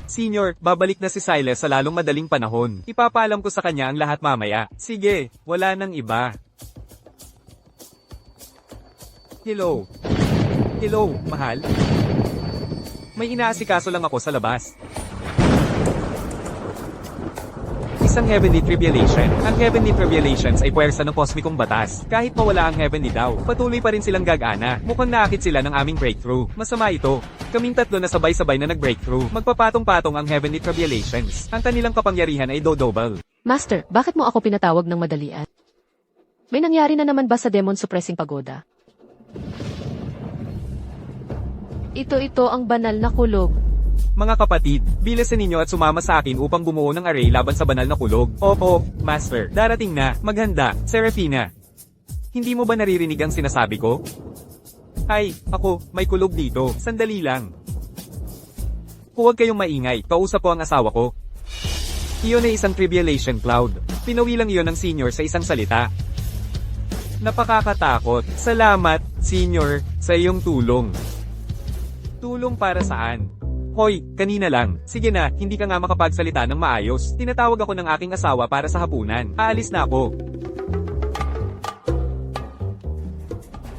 Senior, babalik na si Silas sa lalong madaling panahon. Ipapaalam ko sa kanya ang lahat mamaya. Sige, wala nang iba. Hello. Hello, mahal. May inaasikaso lang ako sa labas. Isang Heavenly Tribulation. Ang Heavenly Tribulations ay puwersa ng kosmikong batas. Kahit mawala ang Heavenly daw, patuloy pa rin silang gagana. Mukhang naakit sila ng aming breakthrough. Masama ito. Kaming 3 na sabay-sabay na nag-breakthrough. Magpapatong-patong ang Heavenly Tribulations. Ang kanilang kapangyarihan ay double. Master, bakit mo ako pinatawag ng madalian? May nangyari na naman ba sa Demon Suppressing Pagoda? Ito ang banal na kulog. Mga kapatid, bilisan ninyo at sumama sa akin upang bumuo ng array laban sa banal na kulog. Opo, Master. Darating na. Maghanda. Serafina. Hindi mo ba naririnig ang sinasabi ko? Ay, ako, may kulog dito. Sandali lang. Huwag kayong maingay. Kausap ko ang asawa ko. Iyon ay isang tribulation cloud. Pinawi lang iyon ng senior sa isang salita. Napakakatakot. Salamat, senior, sa iyong tulong. Tulong para saan? Hoy, kanina lang. Sige na, hindi ka nga makapagsalita ng maayos. Tinatawag ako ng aking asawa para sa hapunan. Aalis na ako.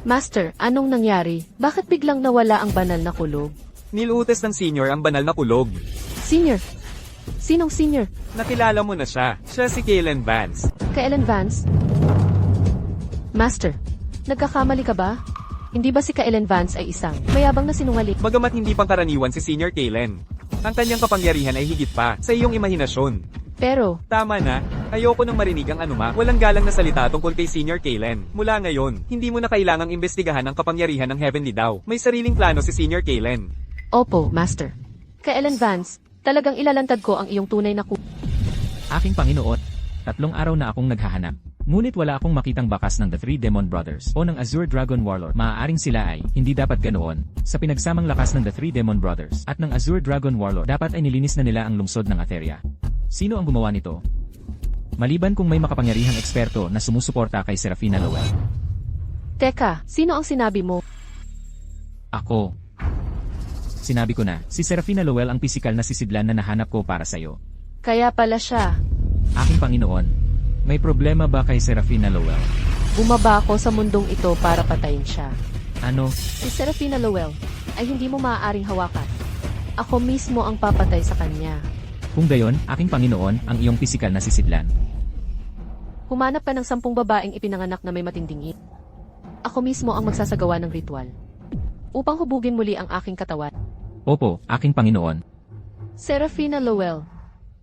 Master, anong nangyari? Bakit biglang nawala ang banal na kulog? Niluutes ng senior ang banal na kulog. Senior? Sinong senior? Nakilala mo na siya. Siya si Kaylen Vance. Kailan Vance? Master, nagkakamali ka ba? Hindi ba si Kailen Vance ay isang mayabang na sinungaling? Bagamat hindi pangkaraniwan si Senior Kaylen. Ang kanyang kapangyarihan ay higit pa sa iyong imahinasyon. Pero, Tama na. Ayoko nang marinig ang anuma. Walang galang na salita tungkol kay Senior Kaylen. Mula ngayon, hindi mo na kailangang imbestigahan ang kapangyarihan ng Heavenly Daw. May sariling plano si Senior Kaylen. opo, Master. Kailen Vance, talagang ilalantad ko ang iyong tunay na Aking Panginoon, 3 araw na akong naghahanap. Ngunit wala akong makitang bakas ng The Three Demon Brothers o ng Azure Dragon Warlord. Maaaring sila ay hindi dapat ganoon. Sa pinagsamang lakas ng The Three Demon Brothers at ng Azure Dragon Warlord, dapat ay nilinis na nila ang lungsod ng Atheria. Sino ang gumawa nito? Maliban kung may makapangyarihang eksperto na sumusuporta kay Serafina Lowell. Teka, sino ang sinabi mo? Ako. Sinabi ko na, si Serafina Lowell ang pisikal na sisidlan na nahanap ko para sa'yo. Kaya pala siya. Aking Panginoon, may problema ba kay Serafina Lowell? Bumaba ako sa mundong ito para patayin siya. Ano? Si Serafina Lowell ay hindi mo maaaring hawakan. Ako mismo ang papatay sa kanya. Kung gayon, aking Panginoon, ang iyong pisikal na sisidlan. Humanap ka ng 10 babaeng ipinanganak na may matinding. Ako mismo ang magsasagawa ng ritual. Upang hubugin muli ang aking katawan. Opo, aking Panginoon. Serafina Lowell,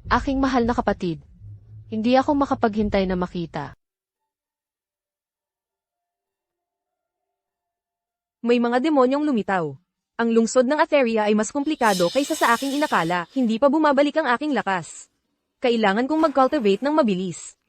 aking mahal na kapatid. Hindi ako makapaghintay na makita. May mga demonyong lumitaw. Ang lungsod ng Atheria ay mas komplikado kaysa sa aking inakala, hindi pa bumabalik ang aking lakas. Kailangan kong mag-cultivate ng mabilis.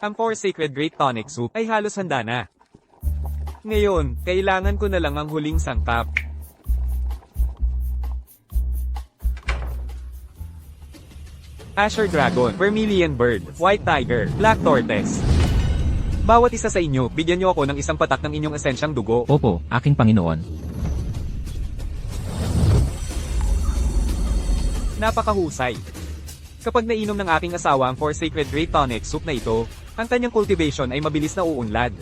Ang Four Sacred Great Tonic Soup ay halos handa na. Ngayon, kailangan ko na lang ang huling sangkap. Azure Dragon, Vermilion Bird, White Tiger, Black Tortoise. Bawat isa sa inyo, bigyan niyo ako ng isang patak ng inyong esensyang dugo. Opo, aking Panginoon. Napakahusay. Kapag nainom ng aking asawa ang Four Sacred Great Tonic Soup na ito, ang kanyang cultivation ay mabilis na uunlad.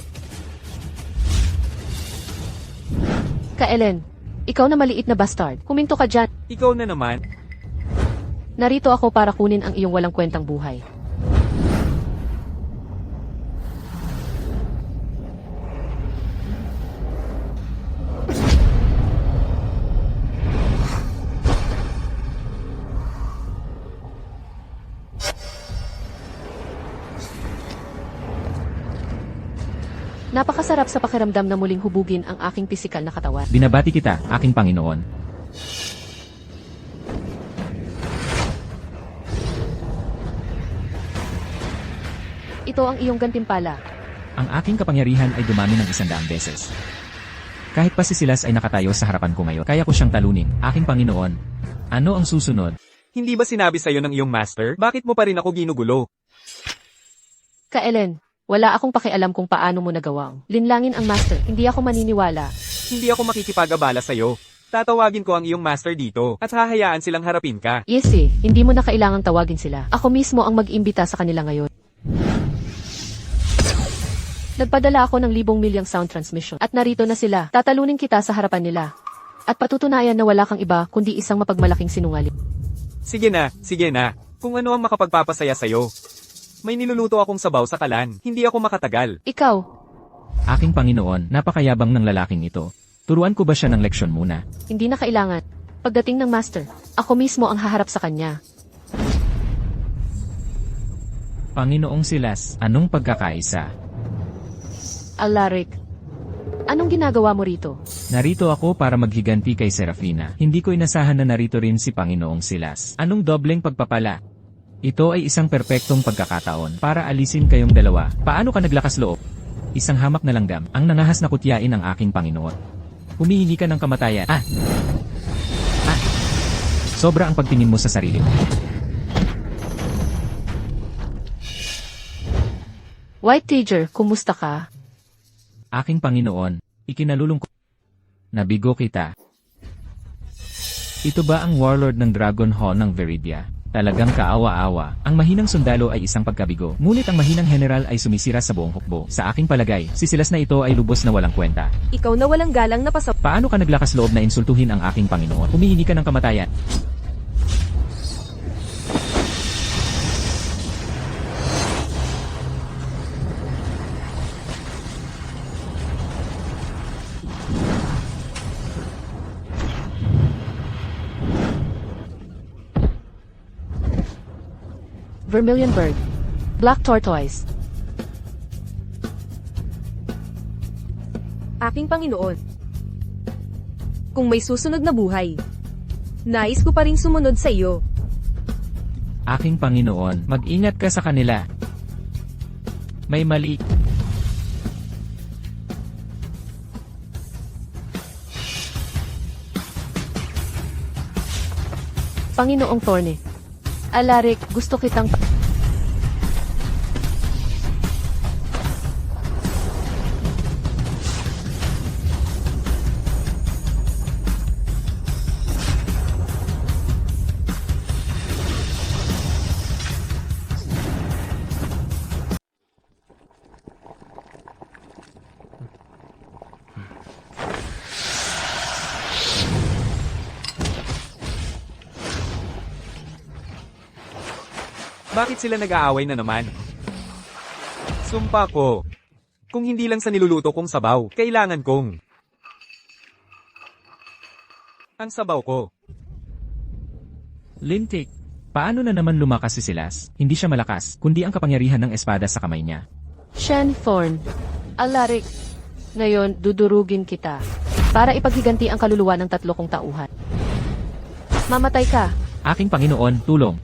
Kailen, ikaw na maliit na bastard. Kuminto ka dyan. Ikaw na naman. Narito ako para kunin ang iyong walang kwentang buhay. Napakasarap sa pakiramdam na muling hubugin ang aking pisikal na katawan. Binabati kita, aking Panginoon. Ito ang iyong gantimpala. Ang aking kapangyarihan ay dumami ng 100 beses. Kahit pa si Silas ay nakatayo sa harapan ko ngayon, kaya ko siyang talunin, aking Panginoon. Ano ang susunod? Hindi ba sinabi sa'yo ng iyong master? Bakit mo pa rin ako ginugulo? Kailen, wala akong pakialam kung paano mo nagawang linlangin ang master. Hindi ako maniniwala. Hindi ako makikipag-abala sa'yo. Tatawagin ko ang iyong master dito, at hahayaan silang harapin ka. Yes hindi mo na kailangang tawagin sila. Ako mismo ang mag-imbita sa kanila ngayon. Nagpadala ako ng 1,000,000 sound transmission at narito na sila. Tatalunin kita sa harapan nila. At patutunayan na wala kang iba kundi isang mapagmalaking sinungaling. Sige na, sige na. Kung ano ang makapagpapasaya sa'yo. May niluluto akong sabaw sa kalan. Hindi ako makatagal. Ikaw, Aking Panginoon, napakayabang ng lalaking ito. Turuan ko ba siya ng leksyon muna? hindi na kailangan. Pagdating ng master, ako mismo ang haharap sa kanya. Panginoong Silas, anong pagkakaisa? Alaric, anong ginagawa mo rito? Narito ako para maghiganti kay Serafina. Hindi ko inasahan na narito rin si Panginoong Silas. Anong dobleng pagpapala? Ito ay isang perpektong pagkakataon para alisin kayong dalawa. Paano ka naglakas loob? Isang hamak na langgam ang nangahas na kutyain ang aking Panginoon. Humihingi ka ng kamatayan. Sobra ang pagtingin mo sa sarili mo. White Teacher, kumusta ka? Aking Panginoon, ikinalulungkot. Nabigo kita. Ito ba ang warlord ng Dragon Hall ng Veridia? Talagang kaawa-awa. Ang mahinang sundalo ay isang pagkabigo. Ngunit ang mahinang general ay sumisira sa buong hukbo. Sa aking palagay, si Silas na ito ay lubos na walang kwenta. Ikaw na walang galang na pasap. Paano ka naglakas loob na insultuhin ang aking Panginoon? Humihingi ka ng kamatayan. Vermilion Bird. Black Tortoise. Aking Panginoon. Kung may susunod na buhay, nais ko pa rin sumunod sa iyo. Aking Panginoon, mag-ingat ka sa kanila. May mali. Panginoong Thorne. Alaric, gusto kitang Bakit sila nag-aaway na naman? Sumpa ko. Kung hindi lang sa niluluto kong sabaw, kailangan kong ang sabaw ko. Lintik. Paano na naman lumakas si Silas? Hindi siya malakas, kundi ang kapangyarihan ng espada sa kamay niya. Shen Thorn. Alaric, ngayon dudurugin kita para ipaghiganti ang kaluluwa ng 3 kong tauhan. Mamatay ka. Aking Panginoon, tulong.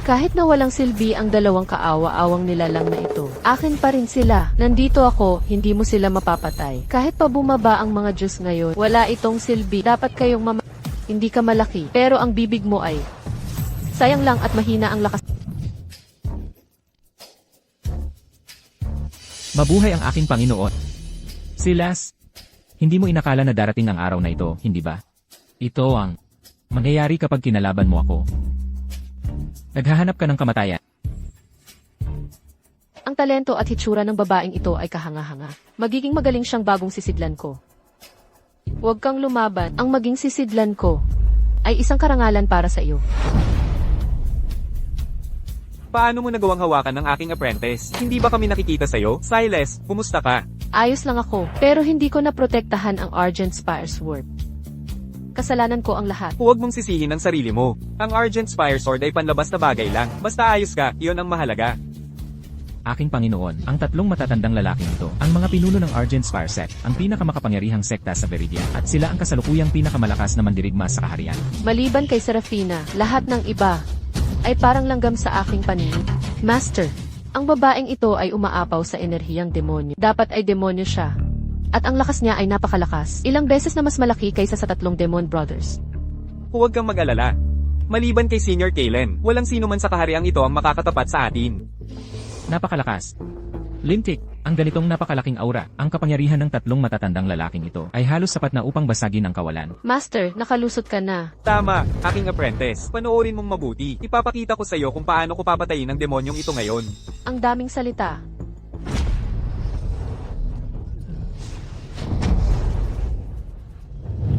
Kahit na walang silbi ang 2 kaawa-awang nilalang na ito, akin pa rin sila. Nandito ako, hindi mo sila mapapatay. Kahit pa bumaba ang mga Diyos ngayon, wala itong silbi. Dapat kayong hindi ka malaki, pero ang bibig mo ay sayang lang at mahina ang lakas. Mabuhay ang aking Panginoon. Silas, hindi mo inakala na darating ang araw na ito, hindi ba? Ito ang mangyayari kapag kinalaban mo ako. Naghahanap ka ng kamatayan. Ang talento at hitsura ng babaeng ito ay kahanga-hanga. Magiging magaling siyang bagong sisidlan ko. Huwag kang lumaban. Ang maging sisidlan ko ay isang karangalan para sa iyo. Paano mo nagawang hawakan ng aking apprentice? Hindi ba kami nakikita sa'yo? Silas, kumusta ka? Ayos lang ako, pero hindi ko naprotektahan ang Argent Spire Sword. Kasalanan ko ang lahat. Huwag mong sisihin ang sarili mo. Ang Argent Spire Sword ay panlabas na bagay lang. Basta ayos ka, iyon ang mahalaga. Aking Panginoon, ang 3 matatandang lalaking ito, ang mga pinuno ng Argent Spire Sect, ang pinakamakapangyarihang sekta sa Veridia, at sila ang kasalukuyang pinakamalakas na mandirigma sa kaharian. Maliban kay Serafina, lahat ng iba ay parang langgam sa aking paningin. Master, ang babaeng ito ay umaapaw sa enerhiyang demonyo. Dapat ay demonyo siya. At ang lakas niya ay napakalakas. Ilang beses na mas malaki kaysa sa 3 Demon Brothers. Huwag kang mag-alala. Maliban kay Senior Kalen, walang sino man sa kahariang ito ang makakatapat sa atin. Napakalakas. Lintik, ang ganitong napakalaking aura, ang kapangyarihan ng 3 matatandang lalaking ito, ay halos sapat na upang basagin ang kawalan. Master, nakalusot ka na. Tama, aking apprentice. Panoorin mong mabuti. Ipapakita ko sa iyo kung paano ko papatayin ang demonyong ito ngayon. Ang daming salita.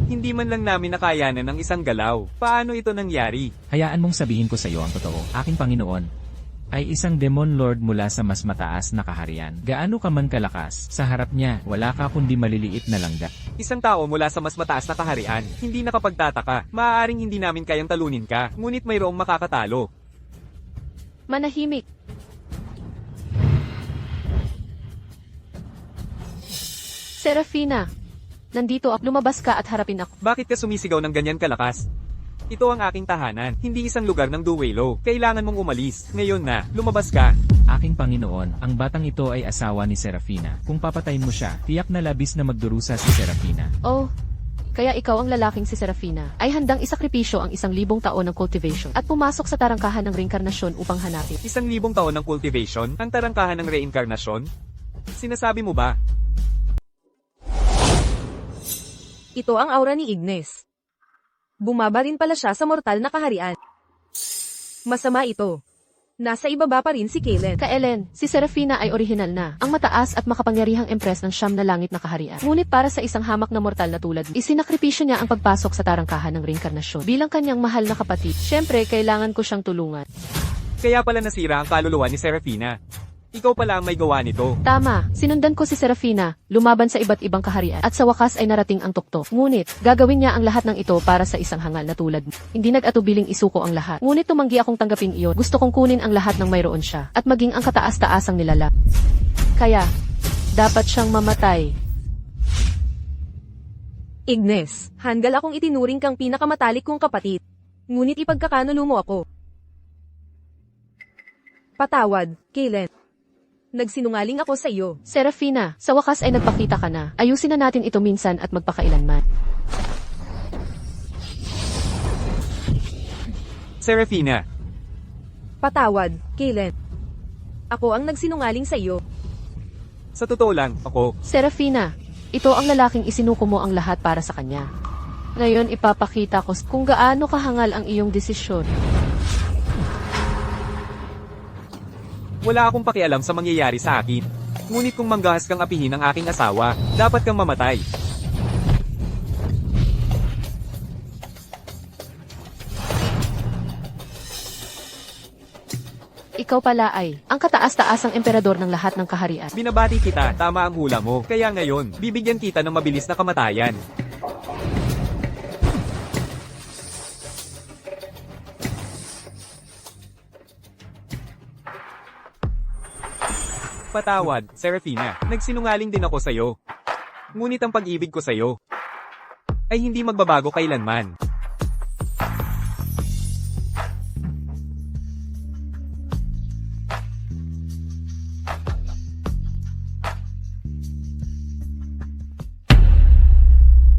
Hindi man lang namin nakayanan ng isang galaw. Paano ito nangyari? Hayaan mong sabihin ko sa iyo ang totoo. Aking Panginoon ay isang demon lord mula sa mas mataas na kaharian. Gaano ka man kalakas, sa harap niya, wala ka kundi maliliit na langga. Isang tao mula sa mas mataas na kaharian. Hindi nakapagtataka. Maaaring hindi namin kayang talunin ka. Ngunit mayroong makakatalo. Manahimik. Serafina, nandito ako. Lumabas ka at harapin ako. Bakit ka sumisigaw ng ganyan kalakas? Ito ang aking tahanan, hindi isang lugar ng duwelo. Kailangan mong umalis. Ngayon na, lumabas ka. Aking Panginoon, ang batang ito ay asawa ni Serafina. Kung papatayin mo siya, tiyak na labis na magdurusa si Serafina. Oh, kaya ikaw ang lalaking si Serafina ay handang isakripisyo ang 1,000 taon ng cultivation at pumasok sa tarangkahan ng reinkarnasyon upang hanapin. 1,000 taon ng cultivation, ang tarangkahan ng reinkarnasyon? Sinasabi mo ba? Ito ang aura ni Ignes. Bumaba rin pala siya sa mortal na kaharian. Masama ito. Nasa ibaba pa rin si Kaylen. Kaelen, si Serafina ay orihinal na, ang mataas at makapangyarihang empress ng 9 na langit na kaharian. Ngunit para sa isang hamak na mortal na tulad, isinakripisyo niya ang pagpasok sa tarangkahan ng reinkarnasyon. Bilang kanyang mahal na kapatid, syempre kailangan ko siyang tulungan. Kaya pala nasira ang kaluluwa ni Serafina. Ikaw pala ang may gawa nito. Tama, sinundan ko si Serafina, lumaban sa iba't ibang kaharian, at sa wakas ay narating ang tuktok. Ngunit, gagawin niya ang lahat ng ito para sa isang hangal na tulad mo. Hindi nag-atubiling isuko ang lahat. Ngunit tumanggi akong tanggapin iyon. Gusto kong kunin ang lahat ng mayroon siya, at maging ang kataas-taasang nilalap. Kaya, dapat siyang mamatay. Ignes, handgal akong itinuring kang pinakamatalik kong kapatid. Ngunit ipagkakanulo mo ako. Patawad, Kaylen. Nagsinungaling ako sa iyo. Serafina, sa wakas ay nagpakita ka na. Ayusin na natin ito minsan at magpakailanman. Serafina, Patawad, Kaylen. Ako ang nagsinungaling sa iyo. sa totoo lang, ako, Serafina, ito ang lalaking isinuko mo ang lahat para sa kanya. Ngayon ipapakita ko kung gaano kahangal ang iyong desisyon. wala akong pakialam sa mangyayari sa akin. Ngunit kung manggahas kang apihin ang aking asawa, dapat kang mamatay. Ikaw pala ay ang kataas-taasang emperador ng lahat ng kaharian. Binabati kita, tama ang hula mo. Kaya ngayon, bibigyan kita ng mabilis na kamatayan. Patawad, Serafina. Nagsinungaling din ako sa'yo. Ngunit ang pag-ibig ko sa'yo ay hindi magbabago kailanman.